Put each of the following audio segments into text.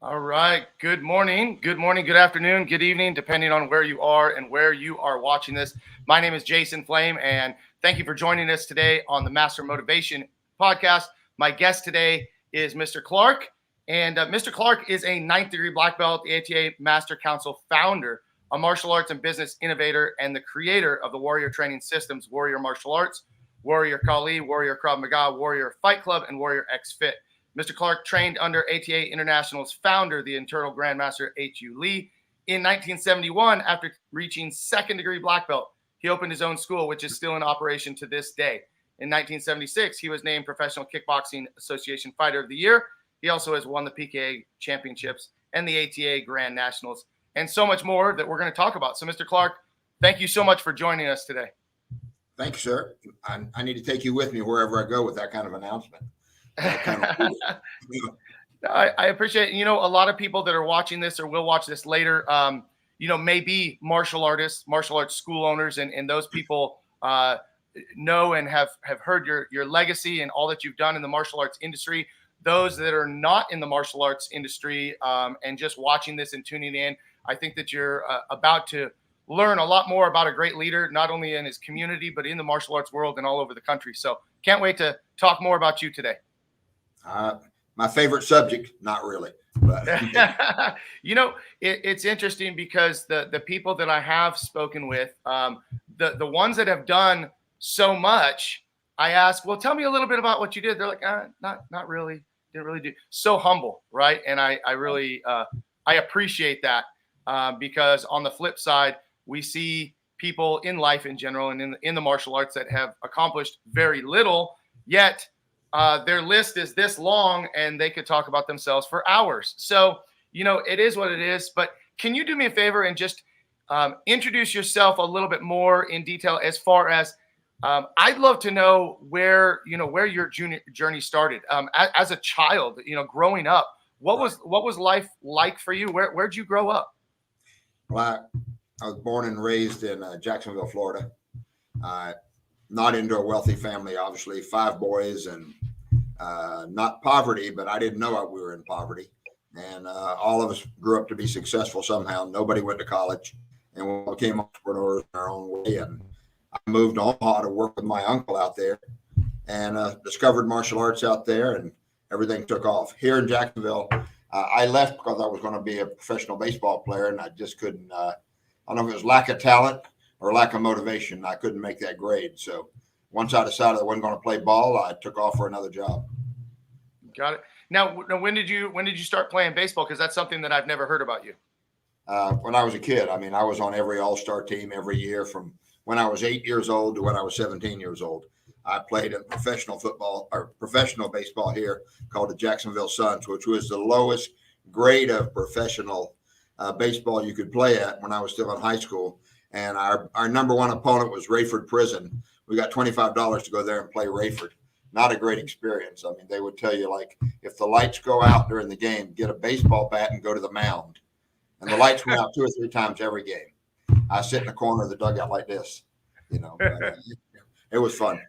All right. Good morning. Good morning. Good afternoon. Good evening, depending on where you are and where you are watching this. My name is Jason Flame, and thank you for joining us today on the Master Motivation podcast. My guest today is Mr. Clark, and Mr. Clark is a 9th degree black belt, the ATA Master Council founder, a martial arts and business innovator, and the creator of the Warrior Training Systems, Warrior Martial Arts, Warrior Kali, Warrior Krav Maga, Warrior Fight Club, and Warrior XFit. Mr. Clark trained under ATA International's founder, the Eternal Grand Master H.U. In 1971, after reaching 2nd degree black belt, he opened his own school, which is still in operation to this day. In 1976, he was named Professional Kickboxing Association Fighter of the Year. He also has won the PKA championships and the ATA Grand Nationals, and so much more that we're going to talk about. So, Mr. Clark, thank you so much for joining us today. Thank you, sir. I need to take you with me wherever I go with that kind of announcement. I appreciate it. You know, a lot of people that are watching this or will watch this later, may be martial artists, martial arts school owners, and those people know and have heard your legacy and all that you've done in the martial arts industry. Those that are not in the martial arts industry and just watching this and tuning in, I think that you're about to learn a lot more about a great leader, not only in his community, but in the martial arts world and all over the country. So can't wait to talk more about you today. My favorite subject, not really. But. It's interesting because the people that I have spoken with, the ones that have done so much, I ask, well, tell me a little bit about what you did. They're like, not really, didn't really do. So humble, right? And I really I appreciate that because on the flip side, we see people in life in general and in the martial arts that have accomplished very little, yet their list is this long and they could talk about themselves for hours. So, it is what it is. But can you do me a favor and just introduce yourself a little bit more in detail as far as I'd love to know where your journey started as a child, growing up. What was life like for you? Where'd you grow up? Well, I was born and raised in Jacksonville, Florida. Not into a wealthy family, obviously, 5 boys and not poverty, but I didn't know we were in poverty. And all of us grew up to be successful somehow. Nobody went to college, and we became entrepreneurs in our own way. And I moved to Omaha to work with my uncle out there and discovered martial arts out there, and everything took off. Here in Jacksonville, I left because I was going to be a professional baseball player, and I just couldn't, I don't know if it was lack of talent or lack of motivation. I couldn't make that grade. So once I decided I wasn't going to play ball, I took off for another job. Got it. Now, when did you start playing baseball? Because that's something that I've never heard about you. When I was a kid, I was on every all-star team every year from when I was 8 years old to when I was 17 years old. I played in professional baseball here called the Jacksonville Suns, which was the lowest grade of professional baseball you could play at when I was still in high school. And our number one opponent was Rayford Prison. We got $25 to go there and play Rayford. Not a great experience. They would tell you, like, if the lights go out during the game, get a baseball bat and go to the mound. And the lights went out 2 or 3 times every game. I sit in the corner of the dugout like this, but, it was fun.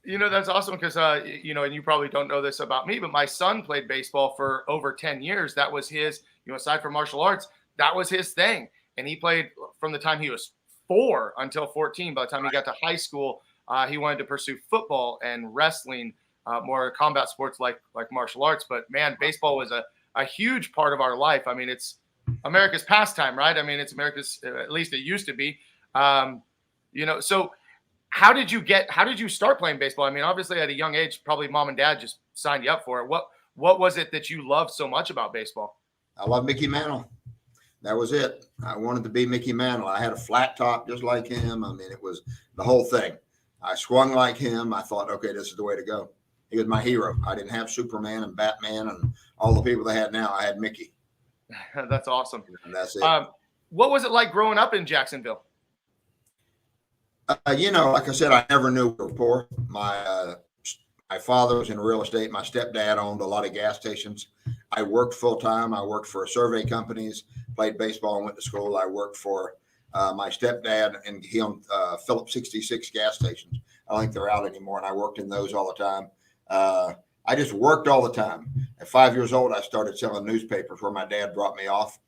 That's awesome because, and you probably don't know this about me, but my son played baseball for over 10 years. That was his, aside from martial arts, that was his thing. And he played from the time he was 4 until 14. By the time he got to high school, he wanted to pursue football and wrestling, more combat sports like martial arts. But, man, baseball was a huge part of our life. It's America's pastime, right? It's America's, at least it used to be. So how did you start playing baseball? Obviously at a young age, probably mom and dad just signed you up for it. What was it that you loved so much about baseball? I love Mickey Mantle. That was it. I wanted to be Mickey Mantle. I had a flat top just like him. It was the whole thing. I swung like him. I thought, okay, this is the way to go. He was my hero. I didn't have Superman and Batman and all the people they had now. I had Mickey. That's awesome. And that's it. What was it like growing up in Jacksonville? Like I said, I never knew we were poor. My father was in real estate. My stepdad owned a lot of gas stations. I worked full time. I worked for survey companies, played baseball and went to school. I worked for my stepdad, and he owned Phillips 66 gas stations. I don't think they're out anymore, and I worked in those all the time. I just worked all the time. At 5 years old, I started selling newspapers where my dad dropped me off.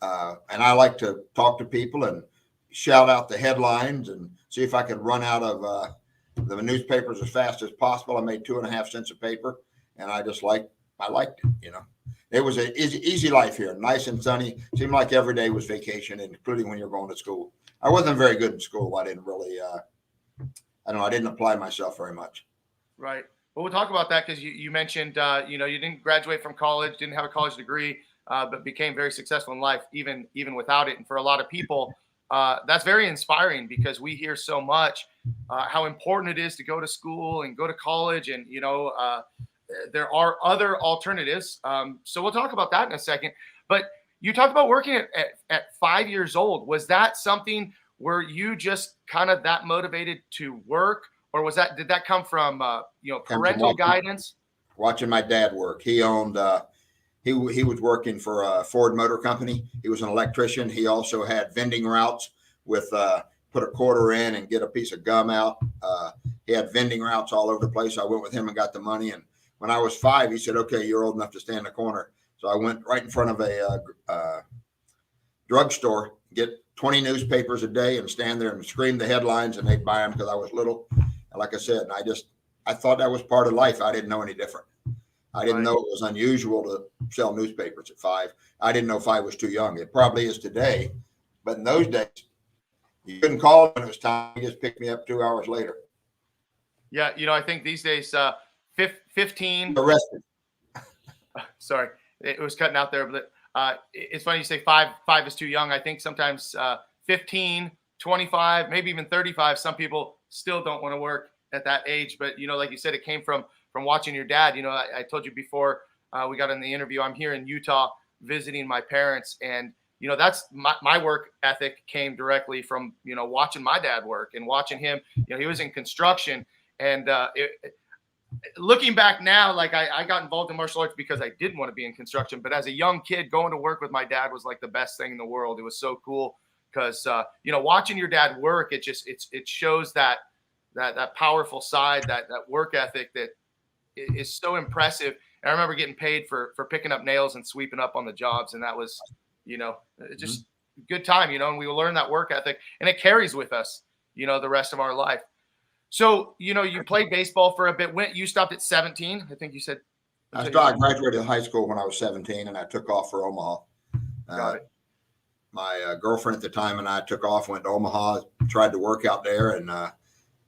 And I like to talk to people and shout out the headlines and see if I could run out of the newspapers as fast as possible. I made 2.5 cents a paper, and I liked it, you know. It was an easy life here, nice and sunny. Seemed like every day was vacation, including when you're going to school. I wasn't very good in school. I didn't really, I didn't apply myself very much. Right. Well, we'll talk about that because you mentioned, you didn't graduate from college, didn't have a college degree, but became very successful in life, even without it. And for a lot of people, that's very inspiring because we hear so much how important it is to go to school and go to college. And, there are other alternatives. So we'll talk about that in a second. But you talked about working at 5 years old. Was that something where you just kind of that motivated to work? Or did that come from, parental guidance? Watching my dad work. He owned, he was working for a Ford Motor Company. He was an electrician. He also had vending routes with, put a quarter in and get a piece of gum out. He had vending routes all over the place. I went with him and got the money. And when I was 5, he said, okay, you're old enough to stand in the corner. So I went right in front of a drugstore, get 20 newspapers a day and stand there and scream the headlines, and they'd buy them because I was little. And like I said, I thought that was part of life. I didn't know any different. I didn't know it was unusual to sell newspapers at 5. I didn't know 5 was too young. It probably is today, but in those days, you couldn't call when it was time. You just picked me up 2 hours later. Yeah, I think these days, 15. Arrested. Sorry, it was cutting out there, but it's funny you say 5 is too young. I think sometimes 15, 25, maybe even 35. Some people still don't want to work at that age, but like you said, it came from watching your dad. I told you before we got in the interview, I'm here in Utah visiting my parents, and that's my work ethic came directly from watching my dad work and watching him. He was in construction, and looking back now, like I got involved in martial arts because I didn't want to be in construction, but as a young kid, going to work with my dad was like the best thing in the world. It was so cool because watching your dad work, it shows that powerful side, that work ethic that is so impressive. And I remember getting paid for picking up nails and sweeping up on the jobs, and that was just a good time, and we learn that work ethic, and it carries with us the rest of our life. So, you played baseball for a bit. When you stopped at 17, I think you said. I graduated high school when I was 17, and I took off for Omaha. Got it. My girlfriend at the time and I took off, went to Omaha, tried to work out there, and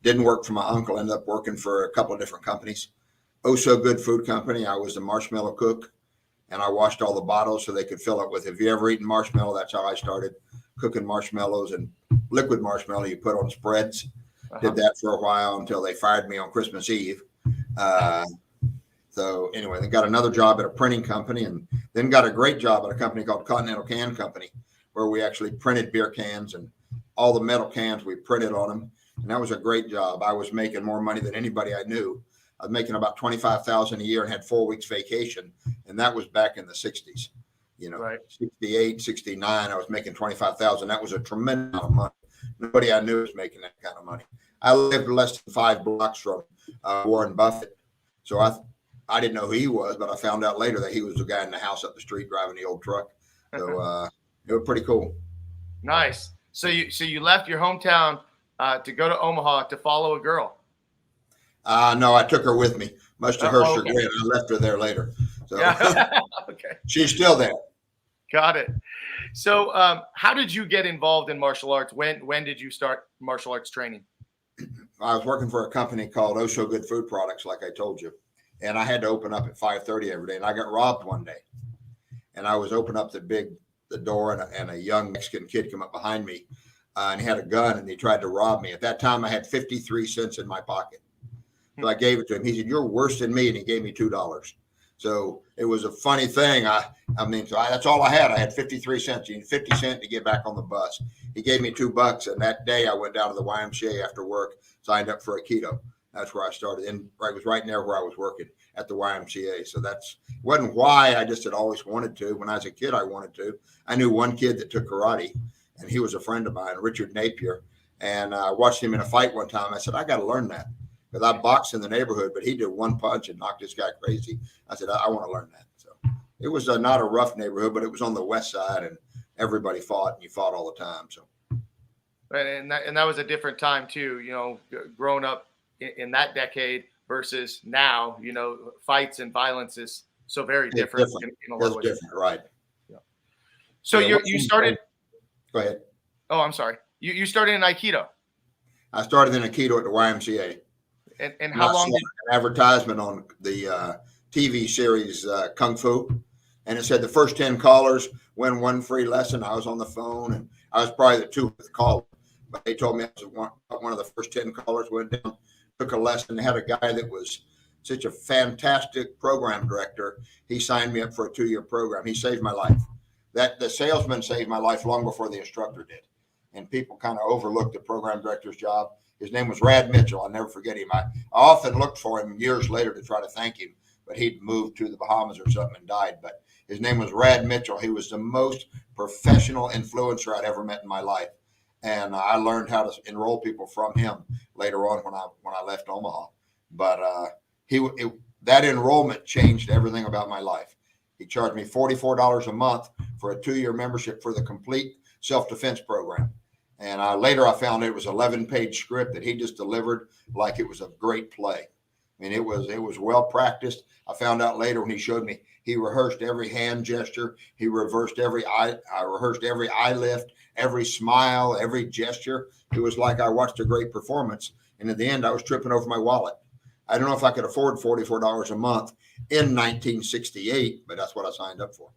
didn't work for my uncle. Ended up working for a couple of different companies. Oh So Good Food Company. I was the marshmallow cook, and I washed all the bottles so they could fill it with. If you ever eaten marshmallow, that's how I started cooking marshmallows and liquid marshmallow you put on spreads. Did that for a while until they fired me on Christmas Eve. So anyway, they got another job at a printing company, and then got a great job at a company called Continental Can Company, where we actually printed beer cans, and all the metal cans we printed on them. And that was a great job. I was making more money than anybody I knew. I was making about $25,000 a year and had 4 weeks vacation. And that was back in the 60s, right. 68, 69. I was making $25,000. That was a tremendous amount of money. Nobody I knew was making that kind of money. I lived less than 5 blocks from Warren Buffett. So I didn't know who he was, but I found out later that he was the guy in the house up the street driving the old truck. So it was pretty cool. Nice. So you left your hometown to go to Omaha to follow a girl. No, I took her with me, much to her chagrin. I left her there later. So yeah. Okay. She's still there. Got it. So how did you get involved in martial arts? When did you start martial arts training? I was working for a company called Oh So Good Food Products, like I told you. And I had to open up at 5:30 every day. And I got robbed one day. And I was opening up the door, and a young Mexican kid came up behind me, and he had a gun, and he tried to rob me. At that time, I had 53 cents in my pocket. So I gave it to him. He said, "You're worse than me," and he gave me $2. So it was a funny thing. That's all I had. I had 53 cents. You need 50 cents to get back on the bus. He gave me $2, and that day I went down to the YMCA after work, signed up for Aikido. That's where I started. And it was right near where I was working at the YMCA. So wasn't why. I just had always wanted to. When I was a kid, I wanted to. I knew one kid that took karate, and he was a friend of mine, Richard Napier. And I watched him in a fight one time. I said, I got to learn that. Because I boxed in the neighborhood, but he did one punch and knocked this guy crazy. I said, I want to learn that. it was not a rough neighborhood, but it was on the west side, and everybody fought, and you fought all the time. So, and that was a different time too. Growing up in that decade versus now, fights and violence is so very different. In a lot of ways. Different, right? Yeah. So you started. Go ahead. Oh, I'm sorry. You started in Aikido. I started in Aikido at the YMCA. And how long did an advertisement on the TV series Kung Fu, and it said the first 10 callers win one free lesson. I was on the phone, and I was probably the 2th caller, but they told me I was one of the first 10 callers. Went down, took a lesson. They had a guy that was such a fantastic program director. He signed me up for a 2-year program. He saved my life. That the salesman saved my life long before the instructor did, and people kind of overlooked the program director's job. His name was Rad Mitchell. I'll never forget him. I often looked for him years later to try to thank him, but he'd moved to the Bahamas or something and died. But his name was Rad Mitchell. He was the most professional influencer I'd ever met in my life. And I learned how to enroll people from him later on when I left Omaha. But that enrollment changed everything about my life. He charged me $44 a month for a 2-year membership for the complete self-defense program. And later I found it was 11-page script that he just delivered like it was a great play. I mean, it was well practiced. I found out later when he showed me, he rehearsed every hand gesture. He rehearsed every eye lift, every smile, every gesture. It was like I watched a great performance. And at the end, I was tripping over my wallet. I don't know if I could afford $44 a month in 1968, but that's what I signed up for.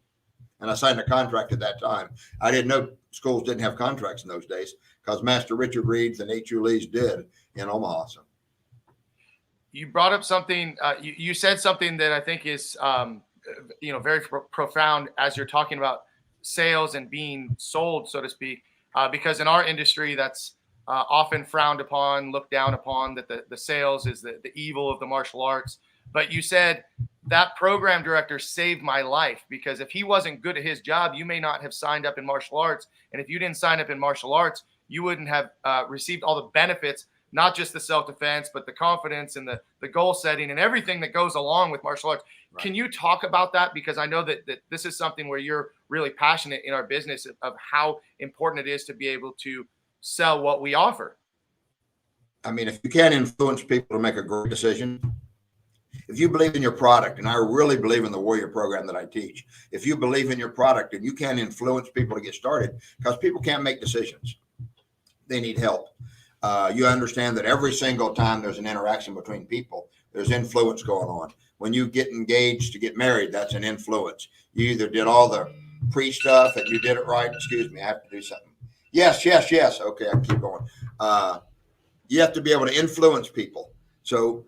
And I signed a contract at that time. I didn't know schools didn't have contracts in those days because Master Richard Reed's and H.U. Lee's did in Omaha. So. You brought up something. You said something that I think is, very profound as you're talking about sales and being sold, so to speak. Because in our industry, that's often frowned upon, looked down upon. That the sales is the evil of the martial arts. But you said that program director saved my life, because if he wasn't good at his job, you may not have signed up in martial arts. And if you didn't sign up in martial arts, you wouldn't have received all the benefits, not just the self-defense, but the confidence and the goal setting and everything that goes along with martial arts. Right. Can you talk about that? Because I know that this is something where you're really passionate in our business of how important it is to be able to sell what we offer. I mean, if you can't influence people to make a great decision, if you believe in your product, and I really believe in the Warrior program that I teach, if you believe in your product and you can't influence people to get started, because people can't make decisions, they need help. You understand that every single time there's an interaction between people, there's influence going on. When you get engaged to get married, that's an influence. You either did all the pre-stuff and you did it right. Excuse me, I have to do something. Yes. Okay, I can keep going. You have to be able to influence people. So,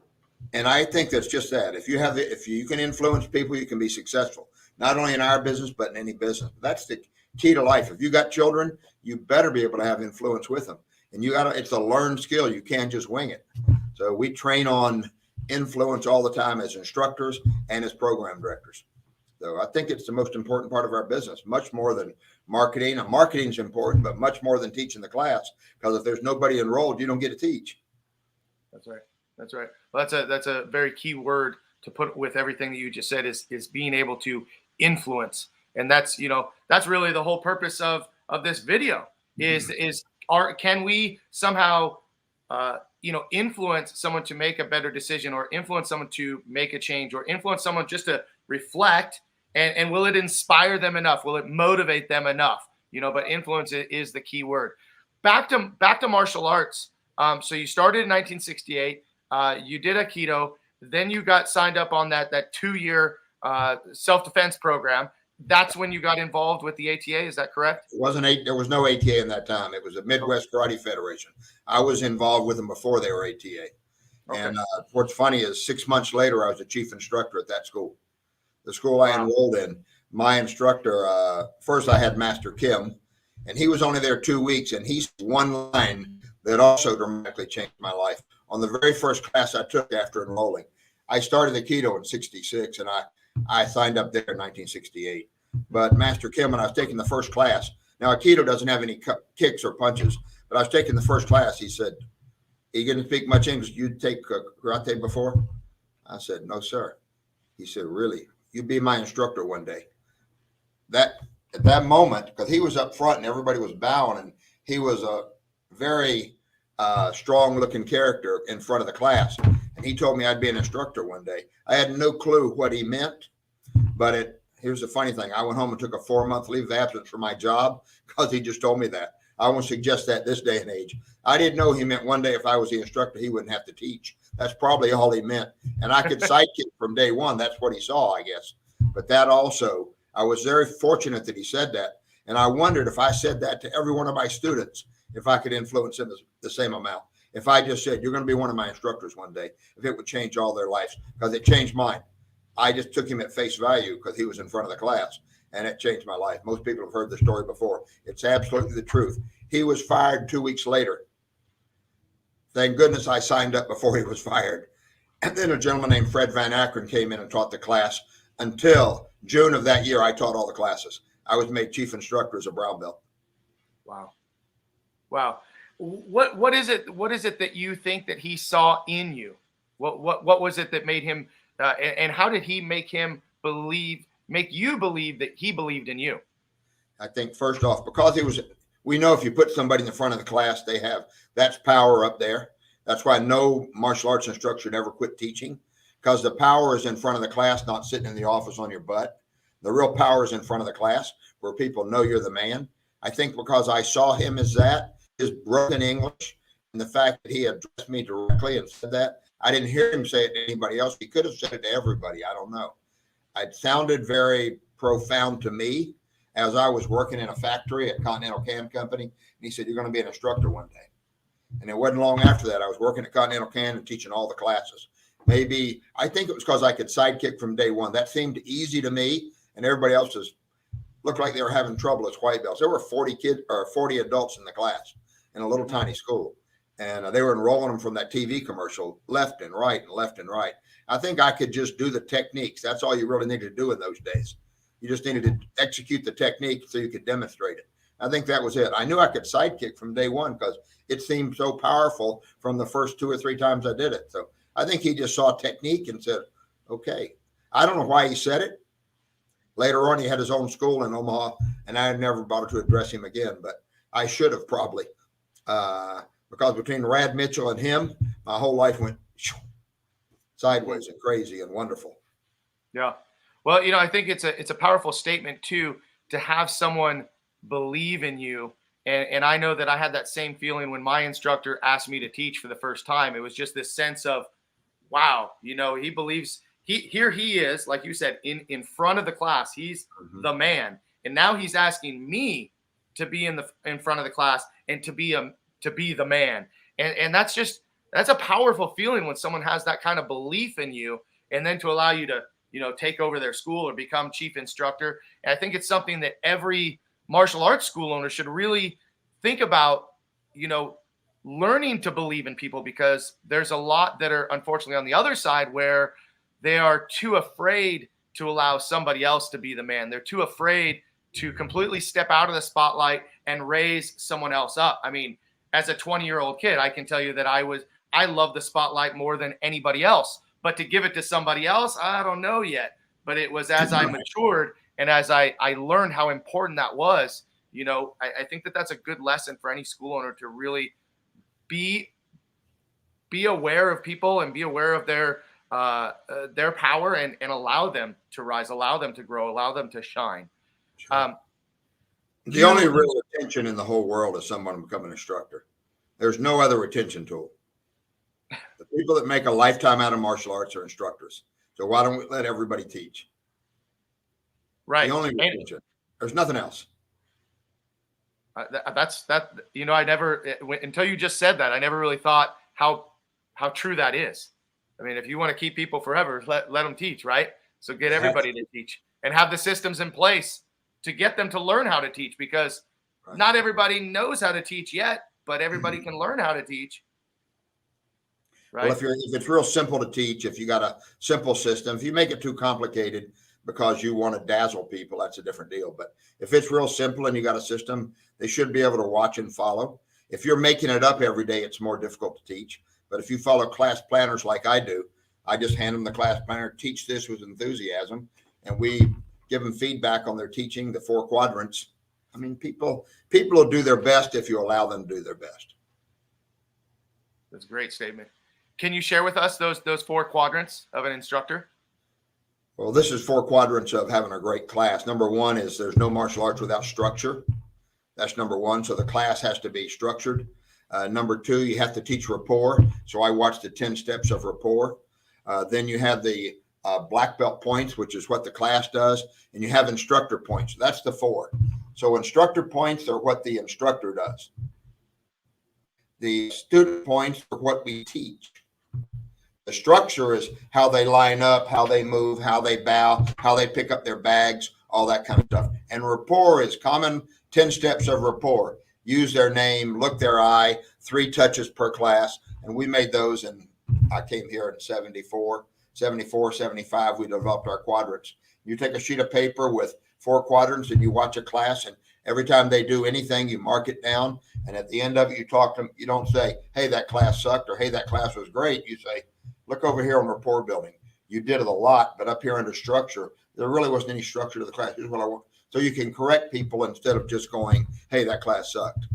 and I think that's just that. If you can influence people, you can be successful, not only in our business, but in any business. That's the key to life. If you got children, you better be able to have influence with them. And it's a learned skill. You can't just wing it. So we train on influence all the time as instructors and as program directors. So I think it's the most important part of our business, much more than marketing. And marketing is important, but much more than teaching the class, because if there's nobody enrolled, you don't get to teach. That's right. Well, that's a very key word to put with everything that you just said is being able to influence. And that's really the whole purpose of this video can we somehow, influence someone to make a better decision, or influence someone to make a change, or influence someone just to reflect, and will it inspire them enough? Will it motivate them enough? But influence is the key word. Back to martial arts. So you started in 1968. You did Aikido. Then you got signed up on that 2-year self-defense program. That's when you got involved with the ATA. Is that correct? There was no ATA in that time. It was a Midwest Karate Federation. I was involved with them before they were ATA. Okay. And what's funny is 6 months later, I was a chief instructor at that school. The school I enrolled in, my instructor, first I had Master Kim, and he was only there 2 weeks, and he said one line that also dramatically changed my life. On the very first class I took after enrolling, I started Aikido in 66, and I signed up there in 1968. But Master Kim, when I was taking the first class, now Aikido doesn't have any kicks or punches, but I was taking the first class. He said, "You didn't speak much English. You take karate before?" I said, "No, sir." He said, "Really? you be my instructor one day. That at that moment, because he was up front and everybody was bowing, and he was a very strong looking character in front of the class. And he told me I'd be an instructor one day. I had no clue what he meant, but here's the funny thing. I went home and took a 4-month leave of absence for my job because he just told me that. I won't suggest that this day and age. I didn't know he meant one day if I was the instructor, he wouldn't have to teach. That's probably all he meant. And I could sidekick from day one. That's what he saw, I guess. But that also, I was very fortunate that he said that. And I wondered if I said that to every one of my students, if I could influence them the same amount. If I just said, you're going to be one of my instructors one day, if it would change all their lives, because it changed mine. I just took him at face value because he was in front of the class, and it changed my life. Most people have heard the story before. It's absolutely the truth. He was fired 2 weeks later. Thank goodness I signed up before he was fired. And then a gentleman named Fred Van Akron came in and taught the class until June of that year. I taught all the classes. I was made chief instructor as a brown belt. Wow. Wow. What is it that you think that he saw in you? What was it that made him and how did he make you believe that he believed in you? I think first off, because we know if you put somebody in the front of the class, that's power up there. That's why no martial arts instructor should ever quit teaching, because the power is in front of the class, not sitting in the office on your butt. The real power is in front of the class where people know you're the man. I think because I saw him as that, his broken English, and the fact that he addressed me directly and said that, I didn't hear him say it to anybody else. He could have said it to everybody. I don't know. It sounded very profound to me as I was working in a factory at Continental Can Company. And he said, you're going to be an instructor one day. And it wasn't long after that. I was working at Continental Can and teaching all the classes. I think it was because I could sidekick from day one. That seemed easy to me, and everybody else looked like they were having trouble as white belts. There were 40 adults in the class in a little tiny school. And they were enrolling them from that TV commercial left and right and left and right. I think I could just do the techniques. That's all you really needed to do in those days. You just needed to execute the technique so you could demonstrate it. I think that was it. I knew I could sidekick from day one because it seemed so powerful from the first 2 or 3 times I did it. So I think he just saw technique and said, okay. I don't know why he said it. Later on, he had his own school in Omaha, and I had never bothered to address him again, but I should have probably. Because between Rad Mitchell and him, my whole life went sideways and crazy and wonderful. Yeah. Well, I think it's a powerful statement too, to have someone believe in you. And I know that I had that same feeling when my instructor asked me to teach for the first time. It was just this sense of, wow, he believes here he is, like you said, in front of the class, he's the man. And now he's asking me to be in front of the class and to be the man. And that's a powerful feeling when someone has that kind of belief in you, and then to allow you to, take over their school or become chief instructor. And I think it's something that every martial arts school owner should really think about, learning to believe in people, because there's a lot that are unfortunately on the other side where they are too afraid to allow somebody else to be the man. They're too afraid to completely step out of the spotlight and raise someone else up. I mean, as a 20-year-old kid, I can tell you that I love the spotlight more than anybody else, but to give it to somebody else, I don't know yet. But it was as I matured and as I learned how important that was, I think that that's a good lesson for any school owner to really be aware of people and be aware of their power and allow them to rise, allow them to grow, allow them to shine. The only real retention in the whole world is someone becoming an instructor. There's no other retention tool. The people that make a lifetime out of martial arts are instructors. So why don't we let everybody teach? Right. The only retention. There's nothing else. I never, until you just said that, I never really thought how true that is. I mean, if you want to keep people forever, let them teach, right? So get everybody to teach and have the systems in place to get them to learn how to teach, because not everybody knows how to teach yet, but everybody can learn how to teach. Right. Well, if it's real simple to teach, if you got a simple system, if you make it too complicated because you want to dazzle people, that's a different deal. But if it's real simple and you got a system, they should be able to watch and follow. If you're making it up every day, it's more difficult to teach. But if you follow class planners like I do, I just hand them the class planner, teach this with enthusiasm, and we give them feedback on their teaching, the 4 quadrants. I mean, people will do their best if you allow them to do their best. That's a great statement. Can you share with us those 4 quadrants of an instructor? Well, this is 4 quadrants of having a great class. Number 1 is there's no martial arts without structure. That's number 1. So the class has to be structured. Number 2, you have to teach rapport. So I watched the 10 steps of rapport. Then you have the black belt points, which is what the class does. And you have instructor points. That's the 4. So instructor points are what the instructor does. The student points are what we teach. The structure is how they line up, how they move, how they bow, how they pick up their bags, all that kind of stuff. And rapport is common 10 steps of rapport. Use their name, look their eye, 3 touches per class. And we made those, and I came here in 74, 75. We developed our quadrants. You take a sheet of paper with 4 quadrants and you watch a class, and every time they do anything, you mark it down. And at the end of it, you talk to them. You don't say, hey, that class sucked, or hey, that class was great. You say, look over here on rapport building. You did it a lot, but up here under structure, there really wasn't any structure to the class. Here's what I want. So you can correct people instead of just going, hey, that class sucked.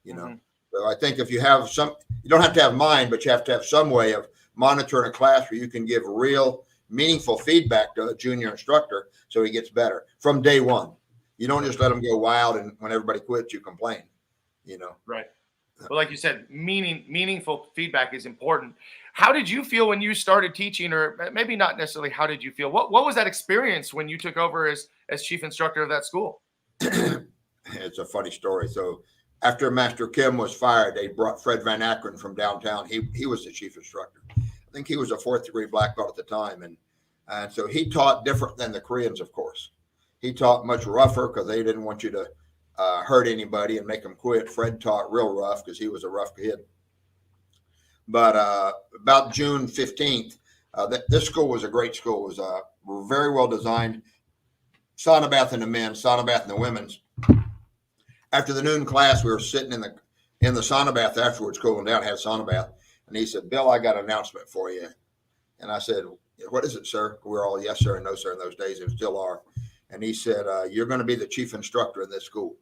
You know. So I think if you have you don't have to have mine, but you have to have some way of monitoring a class where you can give real meaningful feedback to a junior instructor so he gets better from day one. You don't just let them go wild, and when everybody quits, you complain, you know. Right. Well, like you said, meaningful feedback is important. How did you feel when you started teaching, or maybe not necessarily how did you feel? What was that experience when you took over as chief instructor of that school? It's a funny story. So after Master Kim was fired, they brought Fred Van Akron from downtown. He was the chief instructor. I think he was a 4th degree black belt at the time. And so he taught different than the Koreans, of course. He taught much rougher because they didn't want you to hurt anybody and make them quit. Fred taught real rough because he was a rough kid. But about June 15th, this school was a great school. It was very well designed. Sauna bath in the men's, sauna bath in the women's. After the noon class, we were sitting in the sauna bath afterwards, cooling down, had a sauna bath. And he said, Bill, I got an announcement for you. And I said, what is it, sir? We were all yes, sir, and no, sir in those days, and still are. And he said, you're going to be the chief instructor in this school.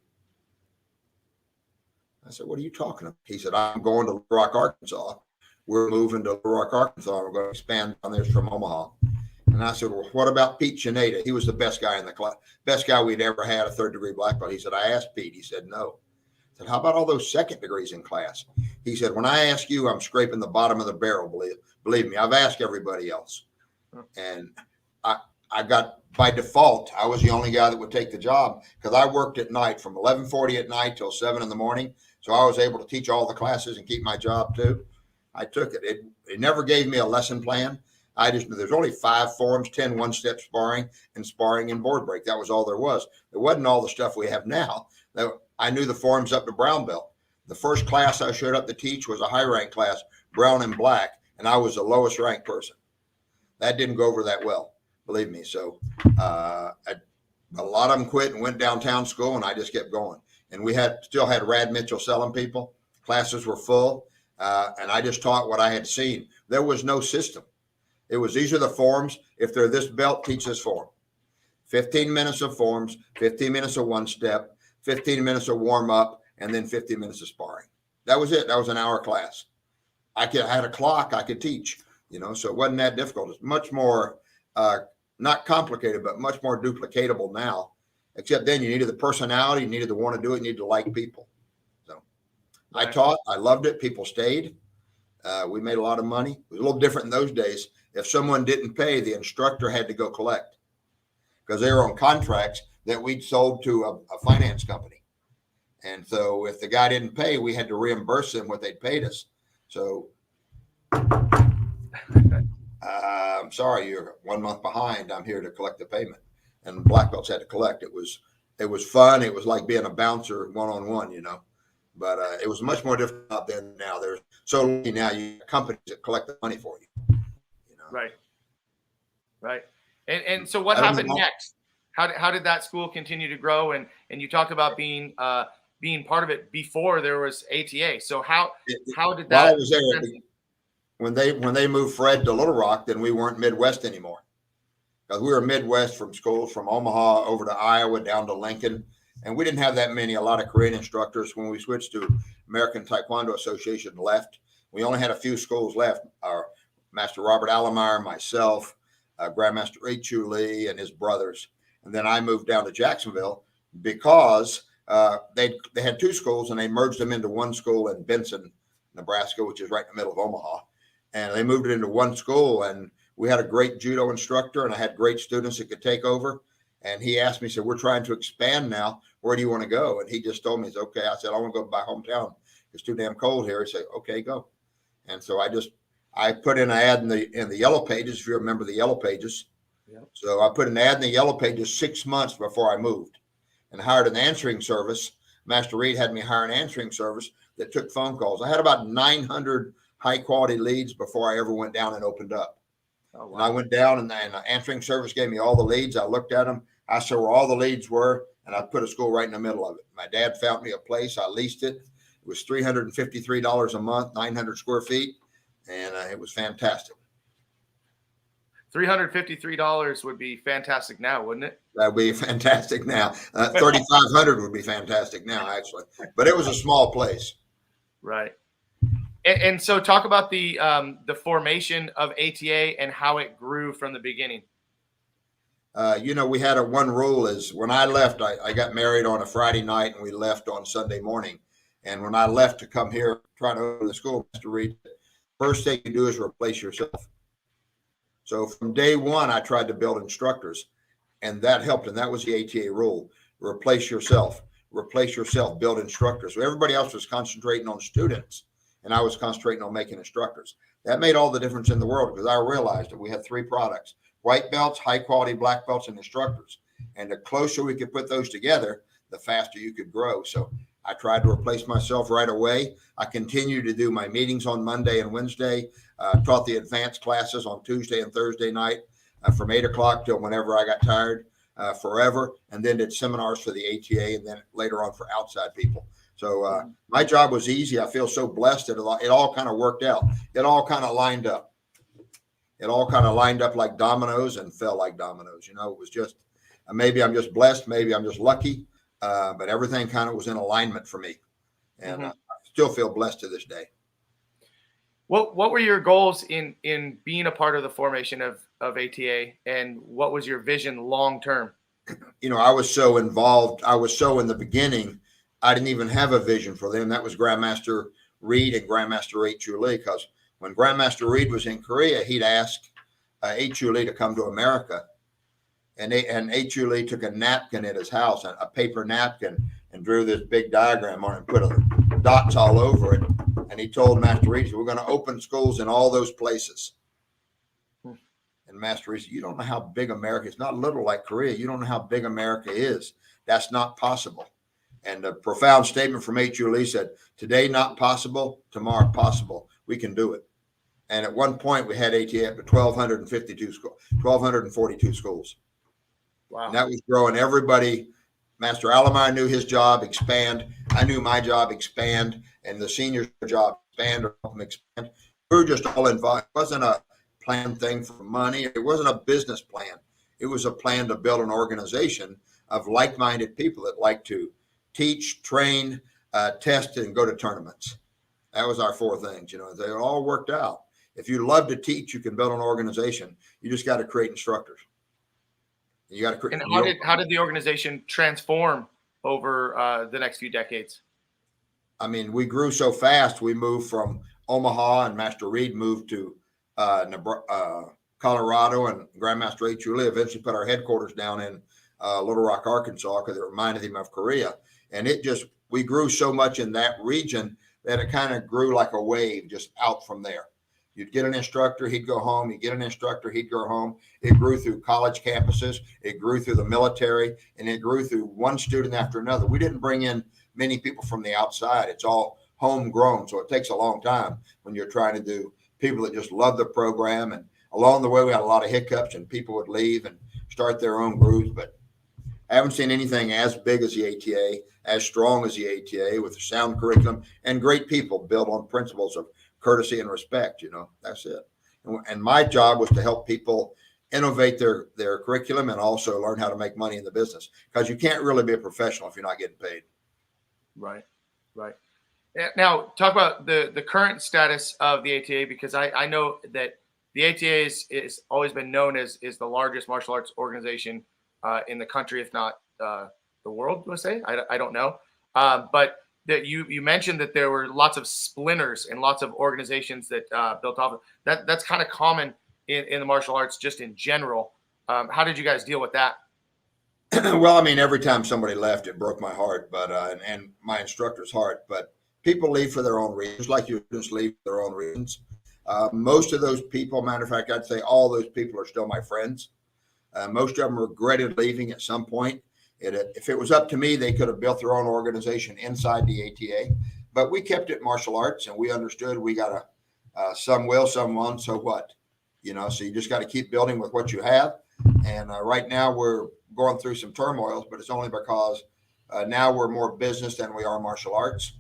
I said, what are you talking about? He said, I'm going to Little Rock, Arkansas. We're moving to Little Rock, Arkansas. We're going to expand down there from Omaha. And I said, well, what about Pete Shaneda? He was the best guy in the class, best guy we'd ever had, a 3rd degree black belt. He said, I asked Pete. He said, no. I said, how about all those 2nd degrees in class? He said, when I ask you, I'm scraping the bottom of the barrel. Believe me, I've asked everybody else. And I got, by default, I was the only guy that would take the job because I worked at night from 11:40 at night till 7 in the morning. So I was able to teach all the classes and keep my job too. I took it. It never gave me a lesson plan. I just knew there's only 5 forms, 10 one-step sparring and board break. That was all there was. There wasn't all the stuff we have now. I knew the forms up to brown belt. The first class I showed up to teach was a high rank class, brown and black, and I was the lowest ranked person. That didn't go over that well, believe me. So a lot of them quit and went downtown school, and I just kept going. And we still had Rad Mitchell selling people. Classes were full, and I just taught what I had seen. There was no system. It was, these are the forms. If they're this belt, teach this form. 15 minutes of forms, 15 minutes of one step, 15 minutes of warm up, and then 15 minutes of sparring. That was it. That was an hour class. I had a clock I could teach, you know, so it wasn't that difficult. It's much more, not complicated, but much more duplicatable now, except then you needed the personality, you needed to want to do it, you needed to like people. So I taught, I loved it. People stayed. We made a lot of money. It was a little different in those days. If someone didn't pay, the instructor had to go collect because they were on contracts that we'd sold to a finance company. And so if the guy didn't pay, we had to reimburse them what they'd paid us. So I'm sorry, you're 1 month behind. I'm here to collect the payment. And black belts had to collect. It was fun. It was like being a bouncer one-on-one, you know. But it was much more difficult then than now. There's so lucky now you have companies that collect the money for you. You know? Right. And so what happened next? How did that school continue to grow? And you talked about being part of it before there was ATA. So how did that? While I was there, when they moved Fred to Little Rock, then we weren't Midwest anymore. because we were Midwest from schools, from Omaha over to Iowa down to Lincoln. And we didn't have that many, a lot of Korean instructors. When we switched to American Taekwondo Association left, we only had a few schools left. Our Master Robert Allemeyer, myself, Grandmaster H.U. Lee and his brothers. And then I moved down to Jacksonville because they had two schools and they merged them into one school in Benson, Nebraska, which is right in the middle of Omaha. And they moved it into one school, and we had a great judo instructor, and I had great students that could take over. And he asked me, he said, we're trying to expand now. Where do you want to go? And he just told me, he said, okay. I said, I want to go to my hometown. It's too damn cold here. He said, okay, go. And so I put in an ad in the Yellow Pages, if you remember the Yellow Pages. Yep. So I put an ad in the Yellow Pages 6 months before I moved and hired an answering service. Master Reed had me hire an answering service that took phone calls. I had about 900 high quality leads before I ever went down and opened up. Oh, wow. And I went down and the answering service gave me all the leads. I looked at them. I saw where all the leads were, and I put a school right in the middle of it. My dad found me a place. I leased it. It was $353 a month, 900 square feet, and it was fantastic. $353 would be fantastic now, wouldn't it? That would be fantastic now. 3,500 would be fantastic now, actually. But it was a small place. Right. And so talk about the formation of ATA and how it grew from the beginning. We had one rule is when I left, I got married on a Friday night and we left on Sunday morning. And when I left to come here, try to open the school, Master Reed, first thing you do is replace yourself. So from day one, I tried to build instructors, and that helped. And that was the ATA rule: replace yourself, build instructors. So everybody else was concentrating on students, and I was concentrating on making instructors. That made all the difference in the world because I realized that we had three products: white belts, high quality black belts, and instructors. And the closer we could put those together, the faster you could grow. So I tried to replace myself right away. I continued to do my meetings on Monday and Wednesday, taught the advanced classes on Tuesday and Thursday night from 8 o'clock till whenever I got tired, forever, and then did seminars for the ATA and then later on for outside people. So my job was easy. I feel so blessed that it all kind of worked out. It all kind of lined up. It all kind of lined up like dominoes and fell like dominoes. It was just, maybe I'm just blessed. Maybe I'm just lucky. But everything kind of was in alignment for me. And I still feel blessed to this day. What were your goals in being a part of the formation of ATA, and what was your vision long term? I was so involved. I was so in the beginning, I didn't even have a vision for them. That was Grandmaster Reed and Grandmaster H.U. Lee, because when Grandmaster Reed was in Korea, he'd ask H.U. Lee to come to America. And H.U. Lee took a napkin at his house, a paper napkin, and drew this big diagram on it and put dots all over it. And he told Master Reed, we're going to open schools in all those places. And Master Reed said, you don't know how big America is. It's not little like Korea. You don't know how big America is. That's not possible. And a profound statement from H.U. Lee said, today not possible, tomorrow possible. We can do it. And at one point, we had ATA up to 1,242 schools. Wow. And that was growing. Everybody, Master Allemeyer knew his job, expand. I knew my job, expand. And the seniors' job, expand or help them expand. We were just all involved. It wasn't a planned thing for money. It wasn't a business plan. It was a plan to build an organization of like-minded people that like to teach, train, test, and go to tournaments. That was our four things. They all worked out. If you love to teach, you can build an organization. You just got to create instructors. You got to create. And how did the organization transform over the next few decades? I mean, we grew so fast. We moved from Omaha, and Master Reed moved to Colorado, and Grandmaster H.U. Lee eventually put our headquarters down in Little Rock, Arkansas, because it reminded him of Korea. And we grew so much in that region that it kind of grew like a wave just out from there. You'd get an instructor, he'd go home. You get an instructor, he'd go home. It grew through college campuses. It grew through the military, and it grew through one student after another. We didn't bring in many people from the outside. It's all homegrown. So it takes a long time when you're trying to do people that just love the program. And along the way, we had a lot of hiccups, and people would leave and start their own groups. But I haven't seen anything as big as the ATA, as strong as the ATA, with a sound curriculum and great people built on principles of courtesy and respect. That's it. And my job was to help people innovate their curriculum and also learn how to make money in the business, because you can't really be a professional if you're not getting paid. Right. Now, talk about the current status of the ATA, because I know that the ATA is always been known as the largest martial arts organization in the country, if not the world. Do I say? I don't know. But that you mentioned that there were lots of splinters and lots of organizations that built off of that. That's kind of common in the martial arts just in general. How did you guys deal with that? Well, I mean, every time somebody left, it broke my heart, but and my instructor's heart. But people leave for their own reasons, like you just leave for their own reasons. Most of those people, matter of fact, I'd say all those people are still my friends. Most of them regretted leaving at some point. If it was up to me, they could have built their own organization inside the ATA. But we kept it martial arts, and we understood we got some will, some won't. So what? So you just got to keep building with what you have. And right now we're going through some turmoils, but it's only because now we're more business than we are martial arts,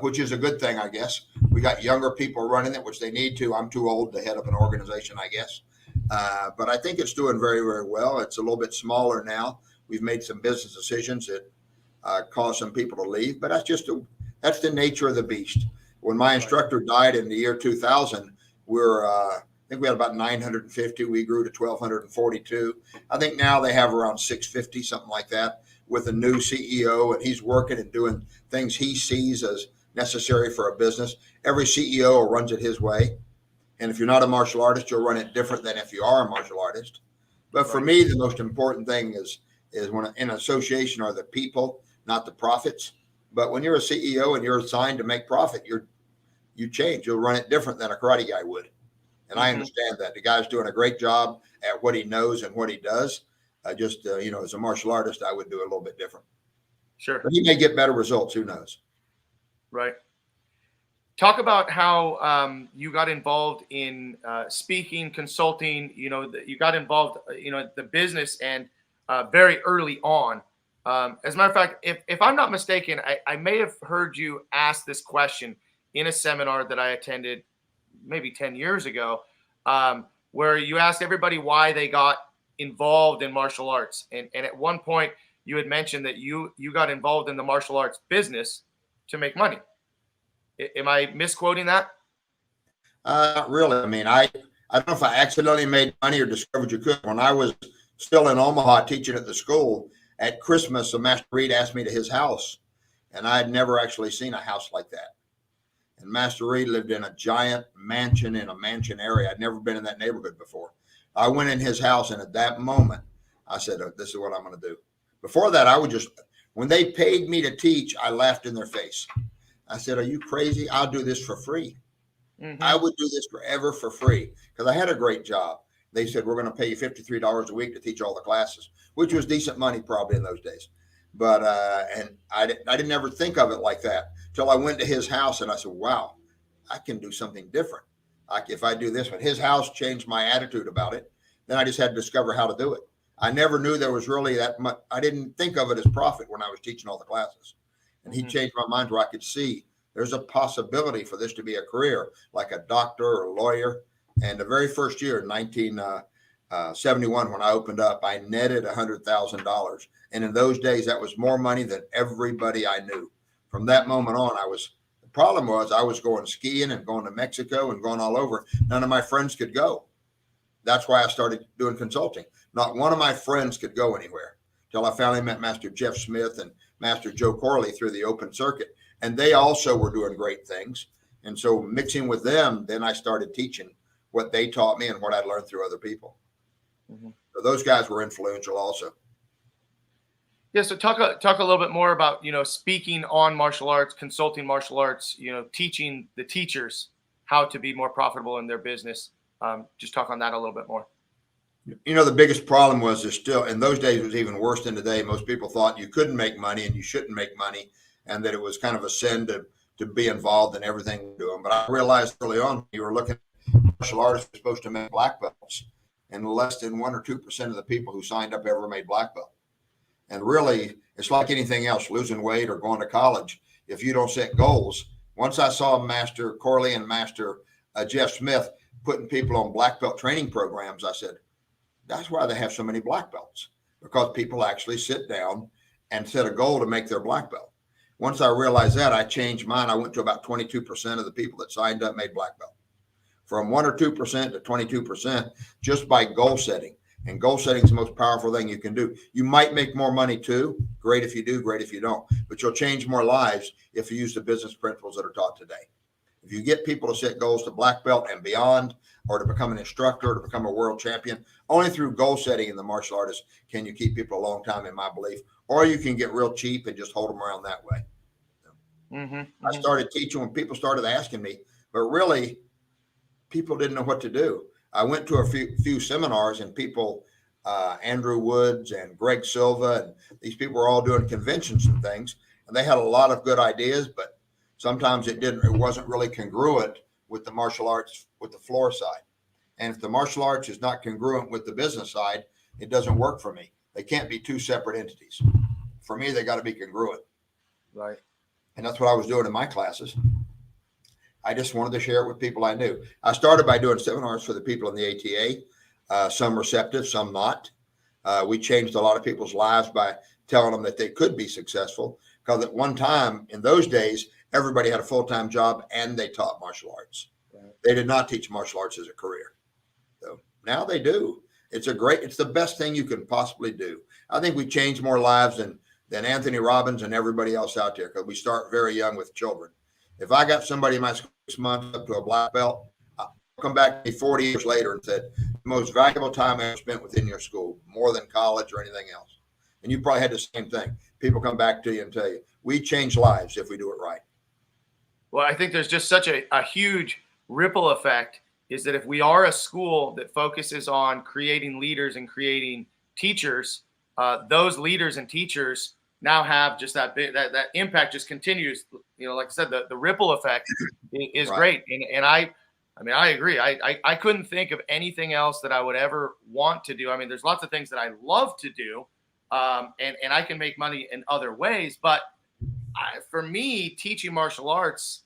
which is a good thing, I guess. We got younger people running it, which they need to. I'm too old to head up an organization, I guess. But I think it's doing very, very well. It's a little bit smaller now. We've made some business decisions that cause some people to leave, but that's the nature of the beast. When my instructor died in the year 2000, I think we had about 950. We grew to 1,242. I think now they have around 650, something like that, with a new CEO, and he's working and doing things he sees as necessary for a business. Every CEO runs it his way. And if you're not a martial artist, you'll run it different than if you are a martial artist. But for me, the most important thing is when in an association are the people, not the profits. But when you're a CEO and you're assigned to make profit, you change. You'll run it different than a karate guy would. And I understand that the guy's doing a great job at what he knows and what he does. As a martial artist, I would do a little bit different. Sure. But he may get better results. Who knows? Right. Talk about how you got involved in speaking, consulting. You got involved, the business and very early on. As a matter of fact, if I'm not mistaken, I may have heard you ask this question in a seminar that I attended maybe 10 years ago, where you asked everybody why they got involved in martial arts. And at one point you had mentioned that you got involved in the martial arts business to make money. Am I misquoting that? Not really. I mean, I don't know if I accidentally made money or discovered you could. When I was still in Omaha teaching at the school, at Christmas, Master Reed asked me to his house, and I had never actually seen a house like that. And Master Reed lived in a giant mansion in a mansion area. I'd never been in that neighborhood before. I went in his house, and at that moment, I said, this is what I'm going to do. Before that, when they paid me to teach, I laughed in their face. I said, are you crazy? I'll do this for free. Mm-hmm. I would do this forever for free because I had a great job. They said, we're going to pay you $53 a week to teach all the classes, which was decent money probably in those days. But and I didn't ever think of it like that till I went to his house and I said, wow, I can do something different. Like if I do this one, his house changed my attitude about it. Then I just had to discover how to do it. I never knew there was really that much. I didn't think of it as profit when I was teaching all the classes. And he changed my mind where I could see there's a possibility for this to be a career, like a doctor or a lawyer. And the very first year, 1971, when I opened up, I netted $100,000. And in those days, that was more money than everybody I knew. From that moment on, the problem was I was going skiing and going to Mexico and going all over. None of my friends could go. That's why I started doing consulting. Not one of my friends could go anywhere till I finally met Master Jeff Smith and Master Joe Corley through the open circuit. And they also were doing great things. And so mixing with them, then I started teaching what they taught me and what I'd learned through other people. Mm-hmm. So those guys were influential also. Yeah. So talk a little bit more about, speaking on martial arts, consulting martial arts, teaching the teachers how to be more profitable in their business. Just talk on that a little bit more. The biggest problem was there's still, in those days, it was even worse than today. Most people thought you couldn't make money and you shouldn't make money, and that it was kind of a sin to be involved in everything we're doing. But I realized early on, you were looking at martial artists were supposed to make black belts, and less than 1 or 2% of the people who signed up ever made black belt. And really, it's like anything else, losing weight or going to college. If you don't set goals, once I saw Master Corley and Master Jeff Smith putting people on black belt training programs, I said, That's why they have so many black belts, because people actually sit down and set a goal to make their black belt. Once I realized that, I changed mine. I went to about 22% of the people that signed up made black belt, from 1 or 2% to 22%, just by goal setting. And goal setting is the most powerful thing you can do. You might make more money too. Great if you do, great if you don't. But you'll change more lives if you use the business principles that are taught today. If you get people to set goals to black belt and beyond, or to become an instructor, or to become a world champion, only through goal setting in the martial artist can you keep people a long time, in my belief. Or you can get real cheap and just hold them around that way. I started teaching when people started asking me, but really, people didn't know what to do. I went to a few seminars, and people, Andrew Woods and Greg Silva, and these people were all doing conventions and things, and they had a lot of good ideas, but sometimes it wasn't really congruent with the martial arts, with the floor side. And if the martial arts is not congruent with the business side, it doesn't work for me. They can't be two separate entities. For me, they got to be congruent. Right. And that's what I was doing in my classes. I just wanted to share it with people I knew. I started by doing seminars for the people in the ATA, some receptive, some not. We changed a lot of people's lives by telling them that they could be successful, because at one time in those days, everybody had a full-time job and they taught martial arts. Right. They did not teach martial arts as a career. So now they do. It's the best thing you can possibly do. I think we change more lives than Anthony Robbins and everybody else out there, because we start very young with children. If I got somebody in my school 6 months up to a black belt, I'll come back to me 40 years later and said, the most valuable time I ever spent within your school, more than college or anything else. And you probably had the same thing. People come back to you and tell you, we change lives if we do it right. Well, I think there's just such a huge ripple effect, is that if we are a school that focuses on creating leaders and creating teachers, those leaders and teachers now have just that impact just continues. Like I said, the ripple effect is right. Great. And I agree. I couldn't think of anything else that I would ever want to do. I mean, there's lots of things that I love to do, and I can make money in other ways. But for me, teaching martial arts,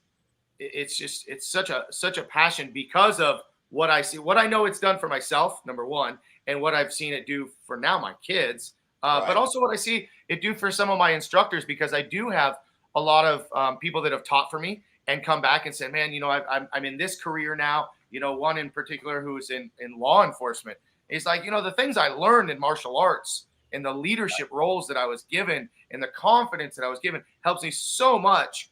it's such a passion, because of what I see, what I know it's done for myself, number one, and what I've seen it do for now my kids. Right. But also what I see it do for some of my instructors, because I do have a lot of people that have taught for me and come back and say, man, I'm in this career now. One in particular who's in law enforcement. He's like, the things I learned in martial arts and the leadership roles that I was given and the confidence that I was given helps me so much,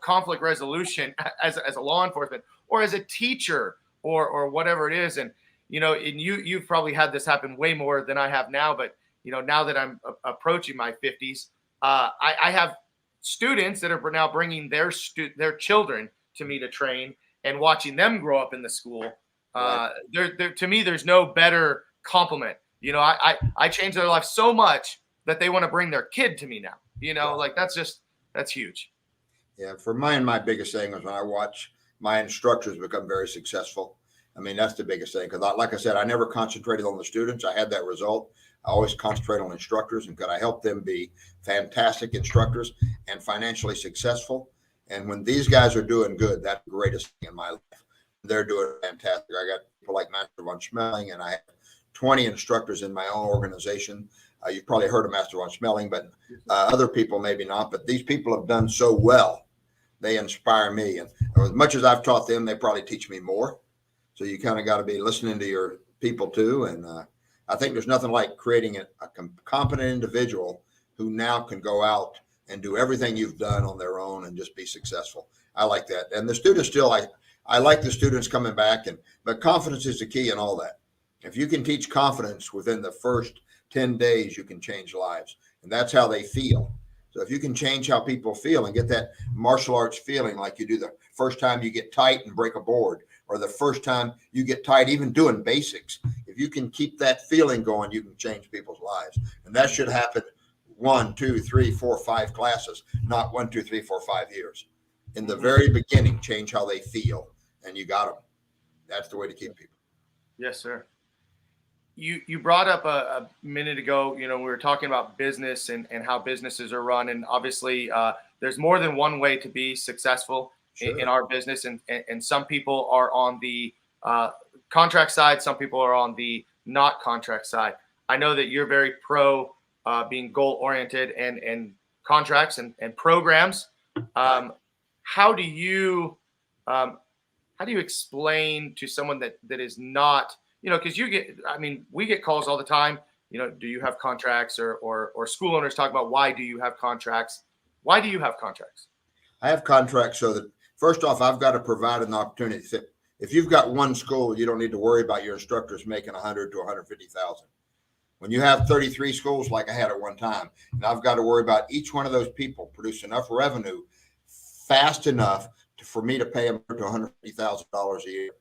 conflict resolution as a law enforcement or as a teacher or whatever it is. And, and you've probably had this happen way more than I have now, but now that I'm approaching my 50s, I have students that are now bringing their children to me to train, and watching them grow up in the school. Right. To me, there's no better compliment. I changed their life so much that they want to bring their kid to me now. Like that's huge. Yeah, for mine, my biggest thing was when I watch my instructors become very successful. I mean, that's the biggest thing, because like I said, I never concentrated on the students. I had that result. I always concentrate on instructors, and could I help them be fantastic instructors and financially successful? And when these guys are doing good, that's the greatest thing in my life. They're doing fantastic. I got people like Master von Schmeling, and I have 20 instructors in my own organization. You've probably heard of Master von Schmeling, but other people maybe not. But these people have done so well. They inspire me. And as much as I've taught them, they probably teach me more. So you kind of got to be listening to your people too. And I think there's nothing like creating a competent individual who now can go out and do everything you've done on their own and just be successful. I like that. And the students still, I like the students coming back, but confidence is the key in all that. If you can teach confidence within the first 10 days, you can change lives. And that's how they feel. So if you can change how people feel and get that martial arts feeling, like you do the first time you get tight and break a board, or the first time you get tight, even doing basics, if you can keep that feeling going, you can change people's lives. And that should happen 1, 2, 3, 4, 5 classes, not 1, 2, 3, 4, 5 years. In the very beginning, change how they feel, and you got them. That's the way to keep people. Yes, sir. You brought up a minute ago, we were talking about business and how businesses are run. And obviously there's more than one way to be successful in our business. And some people are on the contract side. Some people are on the not contract side. I know that you're very pro being goal oriented and contracts and programs. How do you explain to someone that is not, because we get calls all the time, do you have contracts, or school owners talk about, why do you have contracts? Why do you have contracts? I have contracts so that, first off, I've got to provide an opportunity. If you've got one school, you don't need to worry about your instructors making 100 to 150,000. When you have 33 schools like I had at one time, and I've got to worry about each one of those people produce enough revenue fast enough for me to pay them to $150,000 a year.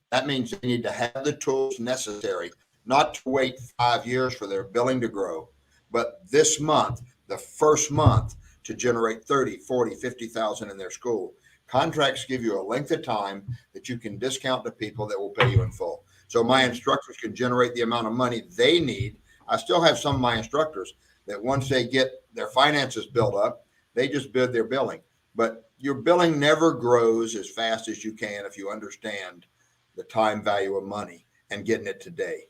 That means they need to have the tools necessary, not to wait 5 years for their billing to grow, but this month, the first month, to generate 30, 40, 50,000 in their school. Contracts give you a length of time that you can discount to people that will pay you in full. So my instructors can generate the amount of money they need. I still have some of my instructors that once they get their finances built up, they just bid their billing. But your billing never grows as fast as you can if you understand the time value of money and getting it today.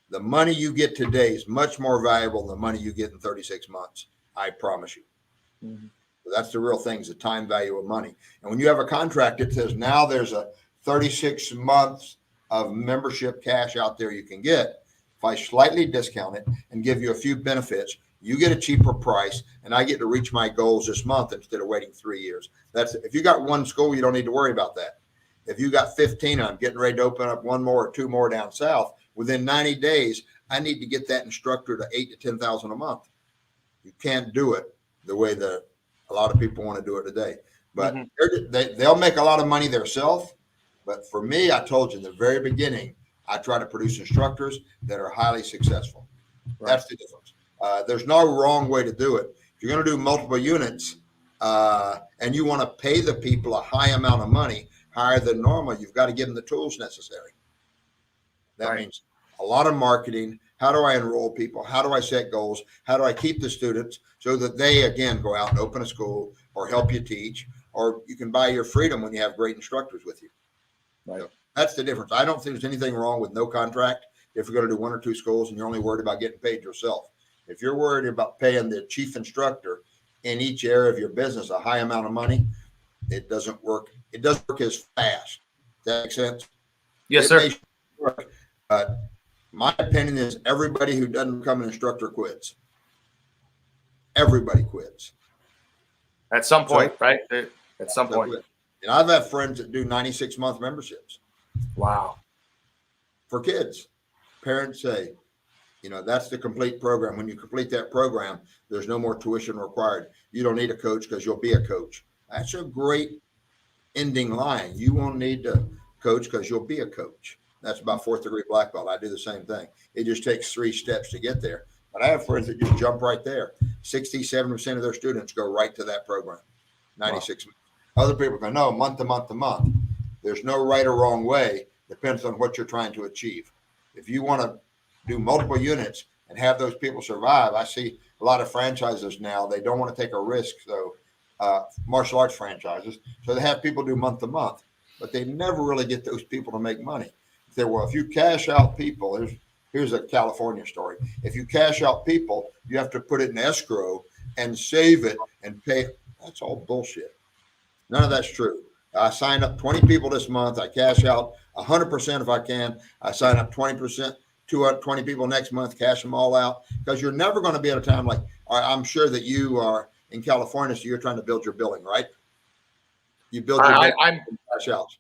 The money you get today is much more valuable than the money you get in 36 months. I promise you. Mm-hmm. That's the real thing, is the time value of money. And when you have a contract, it says now there's a 36 months of membership cash out there you can get. If I slightly discount it and give you a few benefits, you get a cheaper price, and I get to reach my goals this month instead of waiting 3 years. That's, if you got one school, you don't need to worry about that. If you got 15, I'm getting ready to open up one more or two more down south. Within 90 days, I need to get that instructor to 8,000 to 10,000 a month. You can't do it the way that a lot of people want to do it today. But they'll make a lot of money themselves. But for me, I told you in the very beginning, I try to produce instructors that are highly successful. Right. That's the difference. There's no wrong way to do it. If you're going to do multiple units and you want to pay the people a high amount of money, higher than normal, you've got to give them the tools necessary. That means a lot of marketing. How do I enroll people? How do I set goals? How do I keep the students so that they, again, go out and open a school or help you teach, or you can buy your freedom when you have great instructors with you. Right. So that's the difference. I don't think there's anything wrong with no contract if you're going to do 1 or 2 schools and you're only worried about getting paid yourself. If you're worried about paying the chief instructor in each area of your business a high amount of money, it doesn't work. It doesn't work as fast. Does that make sense? Yes, sir. Work. My opinion is everybody who doesn't become an instructor quits. Everybody quits. At some point, right? At some point. And I've had friends that do 96-month memberships. Wow. For kids. Parents say, that's the complete program. When you complete that program, there's no more tuition required. You don't need a coach because you'll be a coach. That's a great ending line. You won't need to coach because you'll be a coach. That's about 4th degree black belt. I do the same thing. It just takes 3 steps to get there. But I have friends that just jump right there. 60-70% of their students go right to that program. 96 months. Other people go, no, month to month to month. There's no right or wrong way. Depends on what you're trying to achieve. If you want to do multiple units and have those people survive, I see a lot of franchises now, they don't want to take a risk. So martial arts franchises. So they have people do month to month, but they never really get those people to make money. If you cash out people, here's a California story. If you cash out people, you have to put it in escrow and save it and pay. That's all bullshit. None of that's true. I signed up 20 people this month. I cash out 100% if I can. I sign up 20%, 20 people next month, cash them all out, because you're never going to be at a time like, I'm sure that you are in California, so you're trying to build your billing, right? You build your billing cash outs.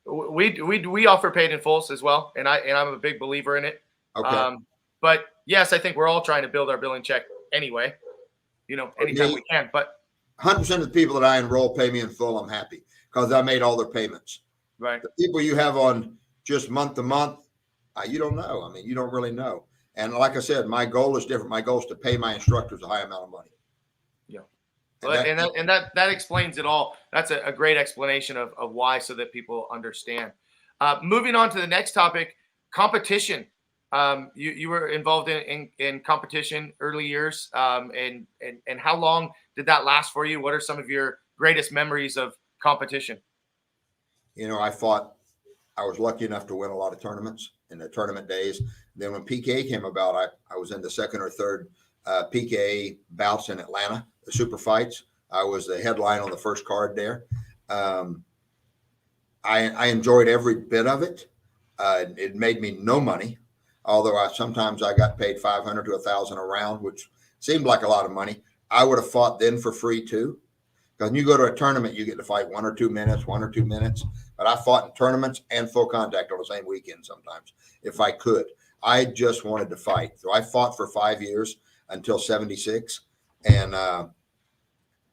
We offer paid in fulls as well, and I'm a big believer in it. Okay. But yes, I think we're all trying to build our billing check anyway. Anytime we can. But 100% of the people that I enroll pay me in full. I'm happy because I made all their payments. Right. The people you have on just month to month, you don't know. I mean, you don't really know. And like I said, my goal is different. My goal is to pay my instructors a high amount of money. Yeah. And that explains it all. That's a great explanation of why, so that people understand. Moving on to the next topic, competition. You were involved in competition early years, and how long did that last for you? What are some of your greatest memories of competition? I fought I was lucky enough to win a lot of tournaments in the tournament days. Then when PKA came about, I was in the second or third PKA bouts in Atlanta, the super fights. I was the headline on the first card there. I enjoyed every bit of it. It made me no money, although sometimes I got paid $500 to $1,000 a round, which seemed like a lot of money. I would have fought then for free too. Because when you go to a tournament, you get to fight 1 or 2 minutes. But I fought in tournaments and full contact on the same weekend sometimes, if I could. I just wanted to fight. So I fought for 5 years until 76. And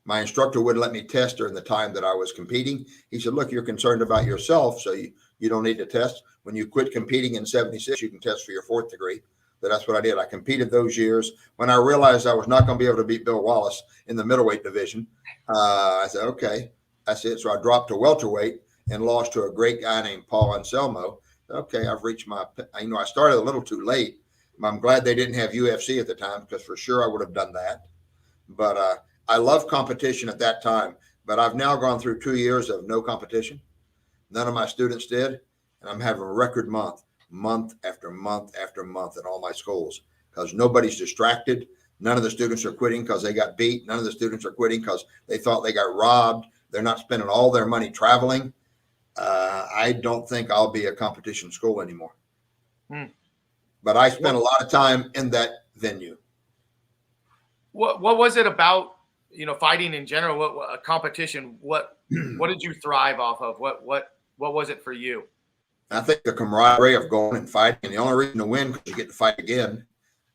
my instructor wouldn't let me test during the time that I was competing. He said, look, you're concerned about yourself, so you don't need to test. When you quit competing in 76, you can test for your 4th degree. So that's what I did. I competed those years. When I realized I was not going to be able to beat Bill Wallace in the middleweight division, I said, okay, that's it. So I dropped to welterweight and lost to a great guy named Paul Anselmo. Okay, I've reached my, I started a little too late. I'm glad they didn't have UFC at the time, because for sure I would have done that. But I love competition at that time. But I've now gone through 2 years of no competition. None of my students did. And I'm having a record month after month after month in all my schools, because nobody's distracted. None of the students are quitting because they got beat. None of the students are quitting because they thought they got robbed. They're not spending all their money traveling. I don't think I'll be a competition school anymore. But I spent a lot of time in that venue. What was it about, fighting in general? What a competition? What did you thrive off of? What was it for you? I think the camaraderie of going and fighting, and the only reason to win because you get to fight again.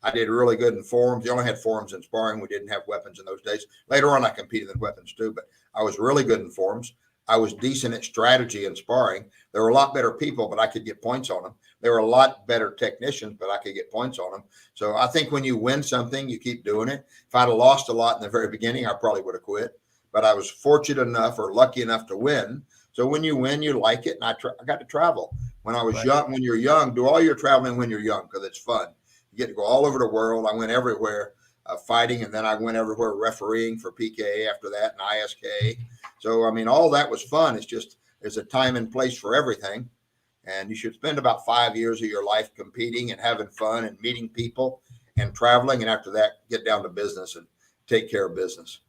I did really good in forums. You only had forums in sparring. We didn't have weapons in those days. Later on, I competed in weapons too, but I was really good in forums. I was decent at strategy and sparring. There were a lot better people, but I could get points on them. There were a lot better technicians, but I could get points on them. So I think when you win something, you keep doing it. If I'd have lost a lot in the very beginning, I probably would have quit. But I was fortunate enough or lucky enough to win. So when you win, you like it. And I got to travel. When I was young, when you're young, do all your traveling when you're young, because it's fun. You get to go all over the world. I went everywhere fighting, and then I went everywhere refereeing for PKA after that and ISK. So, all that was fun. It's just there's a time and place for everything. And you should spend about 5 years of your life competing and having fun and meeting people and traveling. And after that, get down to business and take care of business.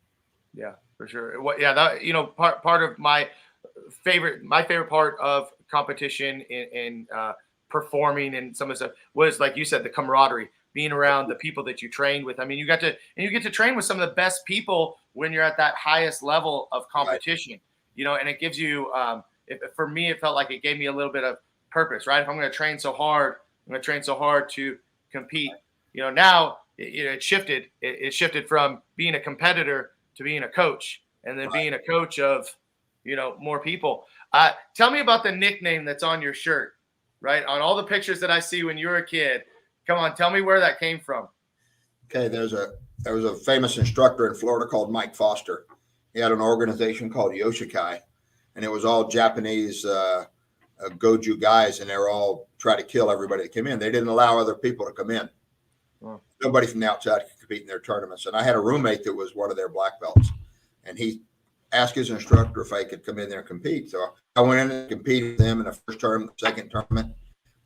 Yeah, for sure. That, part of my favorite part of competition in performing and some of the stuff was, like you said, the camaraderie, being around the people that you trained with. You get to train with some of the best people when you're at that highest level of competition, and it gives you, for me, it felt like it gave me a little bit of purpose, right? If I'm going to train so hard, I'm going to train so hard to compete. Now it shifted. It shifted from being a competitor to being a coach, and then being a coach of, more people. Tell me about the nickname that's on your shirt, right? On all the pictures that I see when you were a kid. Come on, tell me where that came from. Okay, there was a famous instructor in Florida called Mike Foster. He had an organization called Yoshikai, and it was all Japanese Goju guys, and they were all trying to kill everybody that came in. They didn't allow other people to come in. Nobody from the outside could compete in their tournaments. And I had a roommate that was one of their black belts, and he asked his instructor if I could come in there and compete. So I went in and competed with him in the first tournament, the second tournament.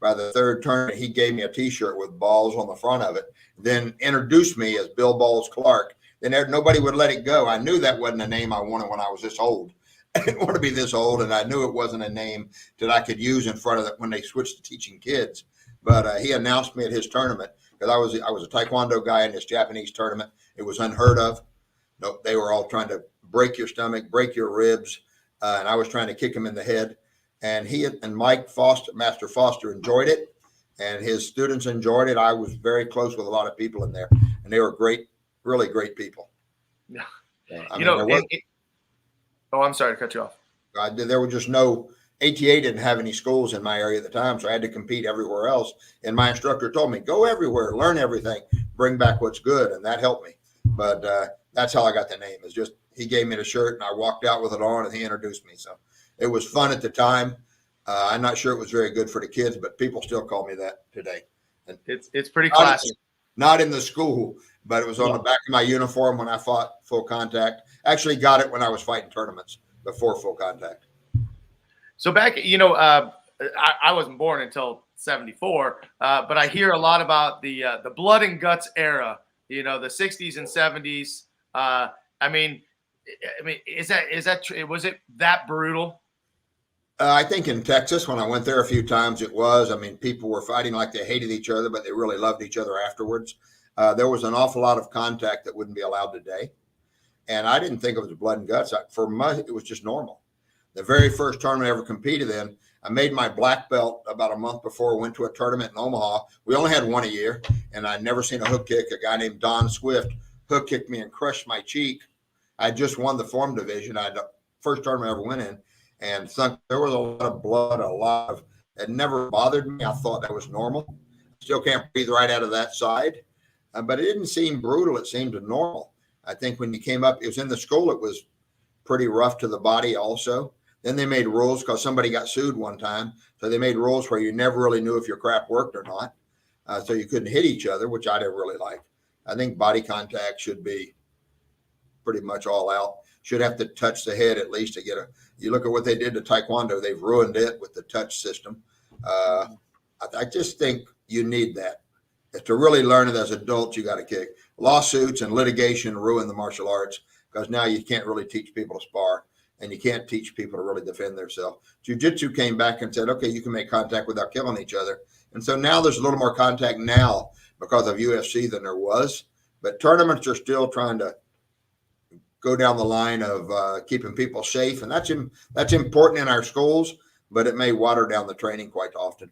By the third tournament, he gave me a T-shirt with balls on the front of it, then introduced me as Bill Balls Clark. Then nobody would let it go. I knew that wasn't a name I wanted when I was this old. I didn't want to be this old, and I knew it wasn't a name that I could use in front of it when they switched to teaching kids. But he announced me at his tournament, because I was a Taekwondo guy in this Japanese tournament. It was unheard of. No, they were all trying to break your stomach, break your ribs, and I was trying to kick him in the head. And he and Mike Foster, Master Foster, enjoyed it, and his students enjoyed it. I was very close with a lot of people in there, and they were great, really great people. Yeah. I'm sorry to cut you off. There was just no, ATA didn't have any schools in my area at the time, so I had to compete everywhere else. And my instructor told me, go everywhere, learn everything, bring back what's good, and that helped me. But that's how I got the name. It's just he gave me the shirt, and I walked out with it on, and he introduced me. So it was fun at the time. I'm not sure it was very good for the kids, but people still call me that today. And it's pretty classic. Not in the school, but it was on the back of my uniform when I fought full contact. Actually got it when I was fighting tournaments before full contact. So back, I wasn't born until 74, but I hear a lot about the blood and guts era, the 60s and 70s. I mean, is that true? Was it that brutal? I think in Texas, when I went there a few times, it was. I mean, people were fighting like they hated each other, but they really loved each other afterwards. There was an awful lot of contact that wouldn't be allowed today. And I didn't think it was blood and guts. For me, it was just normal. The very first tournament I ever competed in, I made my black belt about a month before I went to a tournament in Omaha. We only had one a year, and I'd never seen a hook kick. A guy named Don Swift hook kicked me and crushed my cheek. I just won the form division. The first tournament I ever went in, and there was a lot of blood, it never bothered me. I thought that was normal. Still can't breathe right out of that side, but it didn't seem brutal. It seemed normal. I think when you came up, it was in the school, it was pretty rough to the body also. Then they made rules because somebody got sued one time. So they made rules where you never really knew if your crap worked or not. So you couldn't hit each other, which I didn't really like. I think body contact should be pretty much all out. Should have to touch the head at least to get you look at what they did to Taekwondo. They've ruined it with the touch system. I just think you need that. To really learn it as adults, you got to kick. Lawsuits and litigation ruin the martial arts because now you can't really teach people to spar and you can't teach people to really defend themselves. Jiu-jitsu came back and said, okay, you can make contact without killing each other. And so now there's a little more contact now because of UFC than there was. But tournaments are still trying to go down the line of keeping people safe. And that's important in our schools, but it may water down the training quite often.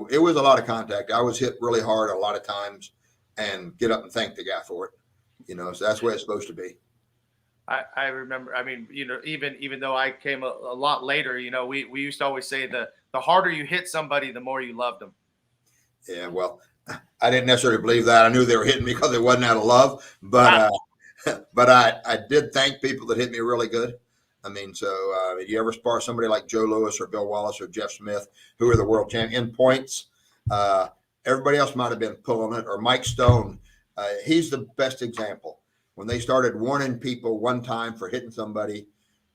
It was a lot of contact. I was hit really hard a lot of times and get up and thank the guy for it. So that's the way it's supposed to be. I remember, I mean, even though I came a lot later, we used to always say the harder you hit somebody, the more you loved them. Yeah, well, I didn't necessarily believe that. I knew they were hitting me because it wasn't out of love, but I did thank people that hit me really good. I mean, so you ever spar somebody like Joe Louis or Bill Wallace or Jeff Smith, who are the world champion in points? Everybody else might have been pulling it, or Mike Stone. He's the best example. When they started warning people one time for hitting somebody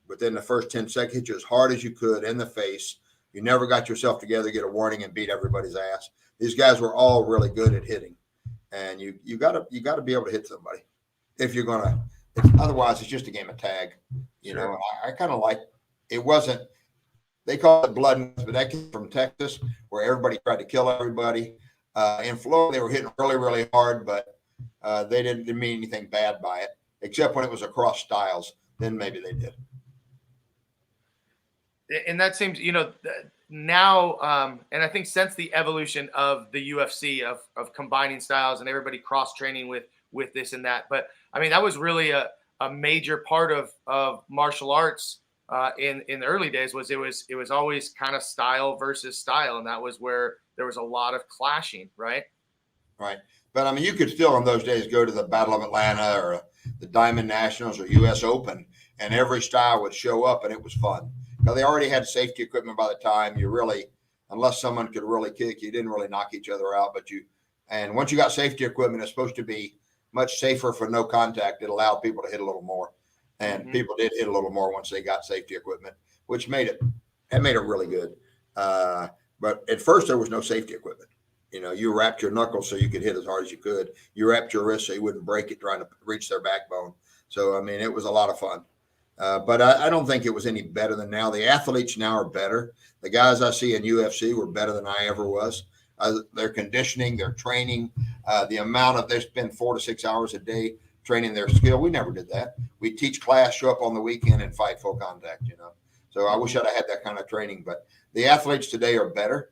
within the first 10 seconds, hit you as hard as you could in the face. You never got yourself together, get a warning, and beat everybody's ass. These guys were all really good at hitting, and you got to be able to hit somebody if you're gonna. Otherwise, it's just a game of tag. And I kind of like it. Wasn't they call it blood, but that came from Texas, where everybody tried to kill everybody. In Florida, they were hitting really, really hard, but they didn't mean anything bad by it, except when it was across styles. Then maybe they did. And that seems, now, and I think since the evolution of the UFC of combining styles and everybody cross training with this and that, but I mean that was really a major part of martial arts in the early days. It was always kind of style versus style, and that was where there was a lot of clashing, right? Right. But I mean, you could still in those days go to the Battle of Atlanta or the Diamond Nationals or US Open, and every style would show up, and it was fun. Now, they already had safety equipment by the time unless someone could really kick, you didn't really knock each other out. And once you got safety equipment, it's supposed to be much safer for no contact. It allowed people to hit a little more, and people did hit a little more once they got safety equipment, which made it really good. But at first, there was no safety equipment. You wrapped your knuckles so you could hit as hard as you could. You wrapped your wrist so you wouldn't break it trying to reach their backbone. So, I mean, it was a lot of fun. But I don't think it was any better than now. The athletes now are better. The guys I see in UFC were better than I ever was. Their conditioning, their training, the amount they spend 4 to 6 hours a day training their skill. We never did that. We teach class, show up on the weekend, and fight full contact, So I wish I'd have had that kind of training. But the athletes today are better.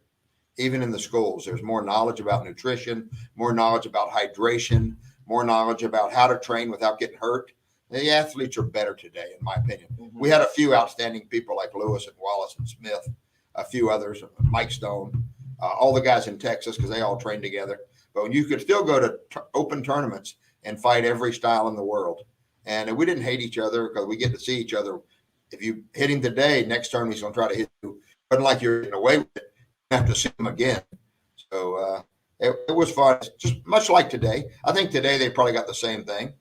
Even in the schools, there's more knowledge about nutrition, more knowledge about hydration, more knowledge about how to train without getting hurt. The athletes are better today, in my opinion. We had a few outstanding people like Lewis and Wallace and Smith, a few others, Mike Stone, all the guys in Texas, because they all trained together. But when you could still go to open tournaments and fight every style in the world. And we didn't hate each other because we get to see each other. If you hit him today, next turn he's going to try to hit you. It wasn't like you're getting away with it. You have to see him again. So it was fun, just much like today. I think today they probably got the same thing,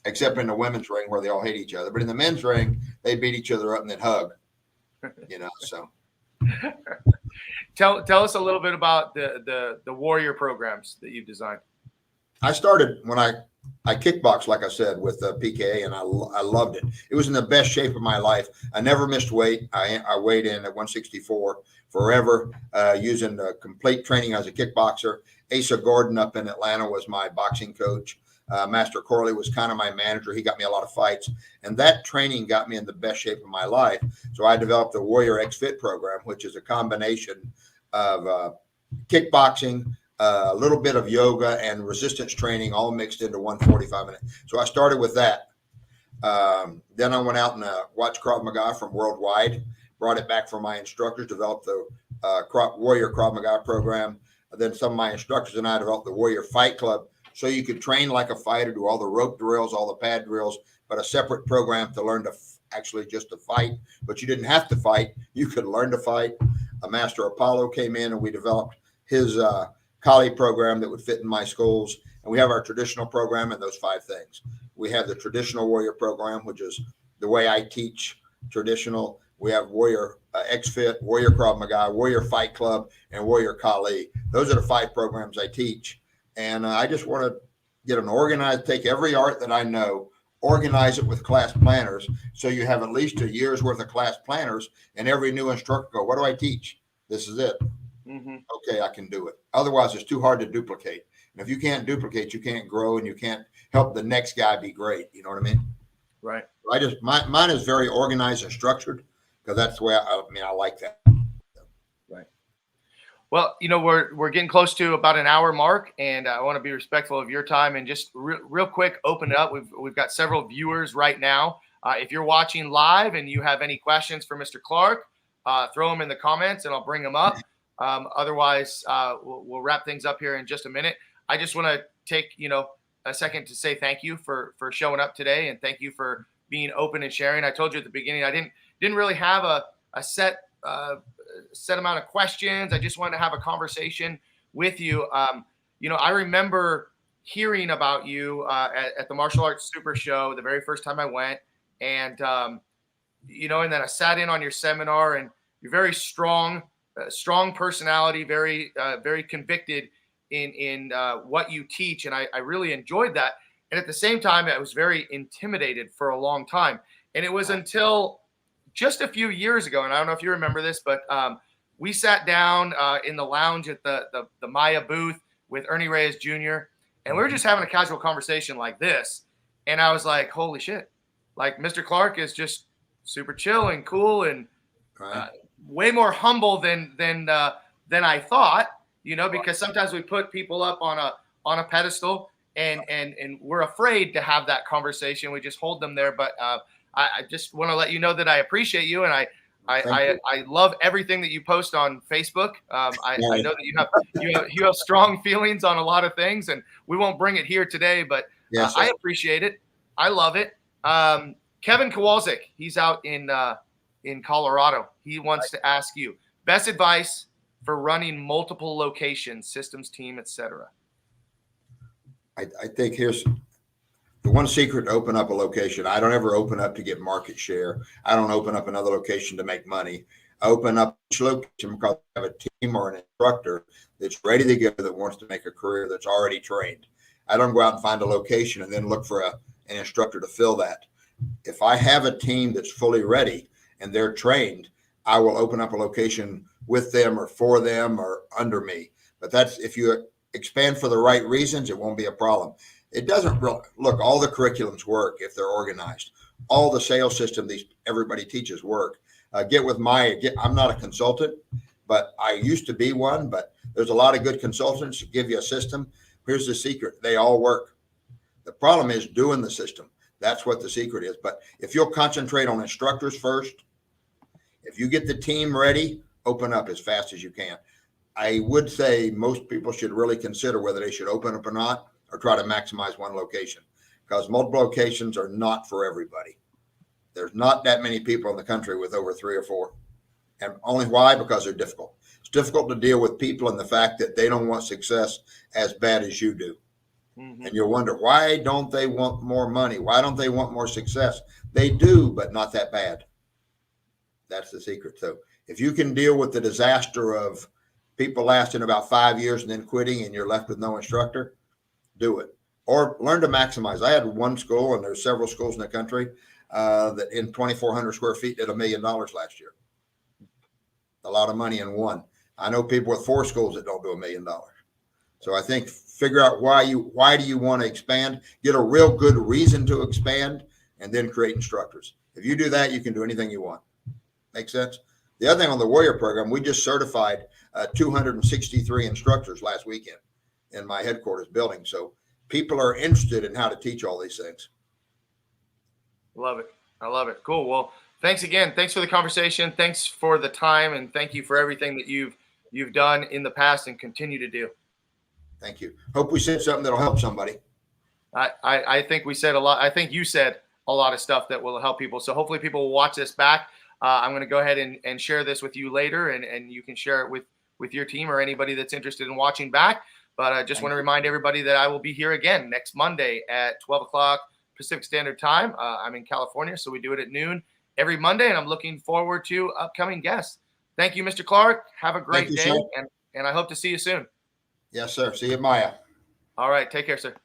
except in the women's ring where they all hate each other. But in the men's ring, they beat each other up and then hug, so. tell us a little bit about the warrior programs that you've designed. I started when I kickboxed, like I said, with PKA, and I loved it. It was in the best shape of my life. I never missed weight. I weighed in at 164 forever, using the complete training as a kickboxer. Asa Gordon up in Atlanta was my boxing coach. Master Corley was kind of my manager. He got me a lot of fights, and that training got me in the best shape of my life. So I developed the Warrior XFit program, which is a combination of kickboxing, a little bit of yoga and resistance training, all mixed into 145 minutes. So I started with that. Then I went out and watched Krav Maga from worldwide, brought it back for my instructors, developed the Warrior Krav Maga program. Then some of my instructors and I developed the Warrior Fight Club, so you could train like a fighter, do all the rope drills, all the pad drills, but a separate program to learn to actually just to fight. But you didn't have to fight. You could learn to fight. Master Apollo came in, and we developed his Kali program that would fit in my schools. And we have our traditional program and those 5 things. We have the traditional warrior program, which is the way I teach traditional. We have Warrior XFit, Warrior Krav Maga, Warrior Fight Club, and Warrior Kali. Those are the 5 programs I teach. And I just want to get an organized, take every art that I know, organize it with class planners. So you have at least a year's worth of class planners, and every new instructor go, what do I teach? This is it. Mm-hmm. Okay, I can do it. Otherwise, it's too hard to duplicate. And if you can't duplicate, you can't grow, and you can't help the next guy be great. You know what I mean? Right. Mine is very organized and structured, because that's the way I like that. Right. Well, we're getting close to about an hour mark, and I want to be respectful of your time and just real quick open it up. We've got several viewers right now. If you're watching live and you have any questions for Mr. Clark, throw them in the comments and I'll bring them up. Otherwise, we'll wrap things up here in just a minute. I just want to take, a second to say thank you for showing up today, and thank you for being open and sharing. I told you at the beginning, I didn't really have a set amount of questions. I just wanted to have a conversation with you. I remember hearing about you at the Martial Arts Super Show the very first time I went, and and then I sat in on your seminar, and you're very strong personality, very convicted in what you teach, and I really enjoyed that. And at the same time, I was very intimidated for a long time. And it was until just a few years ago, and I don't know if you remember this, but we sat down in the lounge at the Maya booth with Ernie Reyes Jr., and we were just having a casual conversation like this. And I was like, holy shit, like Mr. Clark is just super chill and cool and way more humble than I thought, because sometimes we put people up on a pedestal and we're afraid to have that conversation. We just hold them there. But I just want to let you know that I appreciate you, and I love everything that you post on Facebook. I know that you have strong feelings on a lot of things, and we won't bring it here today, but yes, I appreciate it. I love it. Kevin Kowalczyk, he's out in Colorado. He wants to ask you best advice for running multiple locations, systems team, etc. I think here's the one secret to open up a location. I don't ever open up to get market share. I don't open up another location to make money. I open up each location because I have a team or an instructor that's ready to go, that wants to make a career, that's already trained. I don't go out and find a location and then look for an instructor to fill that. If I have a team that's fully ready and they're trained, I will open up a location with them or for them or under me. But that's, if you expand for the right reasons, it won't be a problem. It doesn't really look, all the curriculums work if they're organized. All the sales system everybody teaches work. I'm not a consultant, but I used to be one, but there's a lot of good consultants that give you a system. Here's the secret. They all work. The problem is doing the system. That's what the secret is. But if you'll concentrate on instructors first, if you get the team ready, open up as fast as you can. I would say most people should really consider whether they should open up or not, or try to maximize one location, because multiple locations are not for everybody. There's not that many people in the country with over 3 or 4. And only why? Because they're difficult. It's difficult to deal with people and the fact that they don't want success as bad as you do. Mm-hmm. And you'll wonder, why don't they want more money? Why don't they want more success? They do, but not that bad. That's the secret. So if you can deal with the disaster of people lasting about 5 years and then quitting and you're left with no instructor, do it. Or learn to maximize. I had one school, and there's several schools in the country that in 2,400 square feet did $1 million last year. A lot of money in one. I know people with 4 schools that don't do $1 million. So I think figure out why do you want to expand, get a real good reason to expand, and then create instructors. If you do that, you can do anything you want. Make sense? The other thing on the Warrior program, we just certified 263 instructors last weekend in my headquarters building. So people are interested in how to teach all these things. Love it. I love it. Cool. Well, thanks again. Thanks for the conversation. Thanks for the time, and thank you for everything that you've done in the past and continue to do. Thank you. Hope we said something that'll help somebody. I think we said a lot. I think you said a lot of stuff that will help people. So hopefully people will watch this back. I'm going to go ahead and share this with you later, and you can share it with your team or anybody that's interested in watching back. But I just want to remind everybody that I will be here again next Monday at 12 o'clock Pacific Standard Time. I'm in California, so we do it at noon every Monday, and I'm looking forward to upcoming guests. Thank you, Mr. Clark. Have a great day, and I hope to see you soon. Yes, sir. See you at Maya. All right. Take care, sir.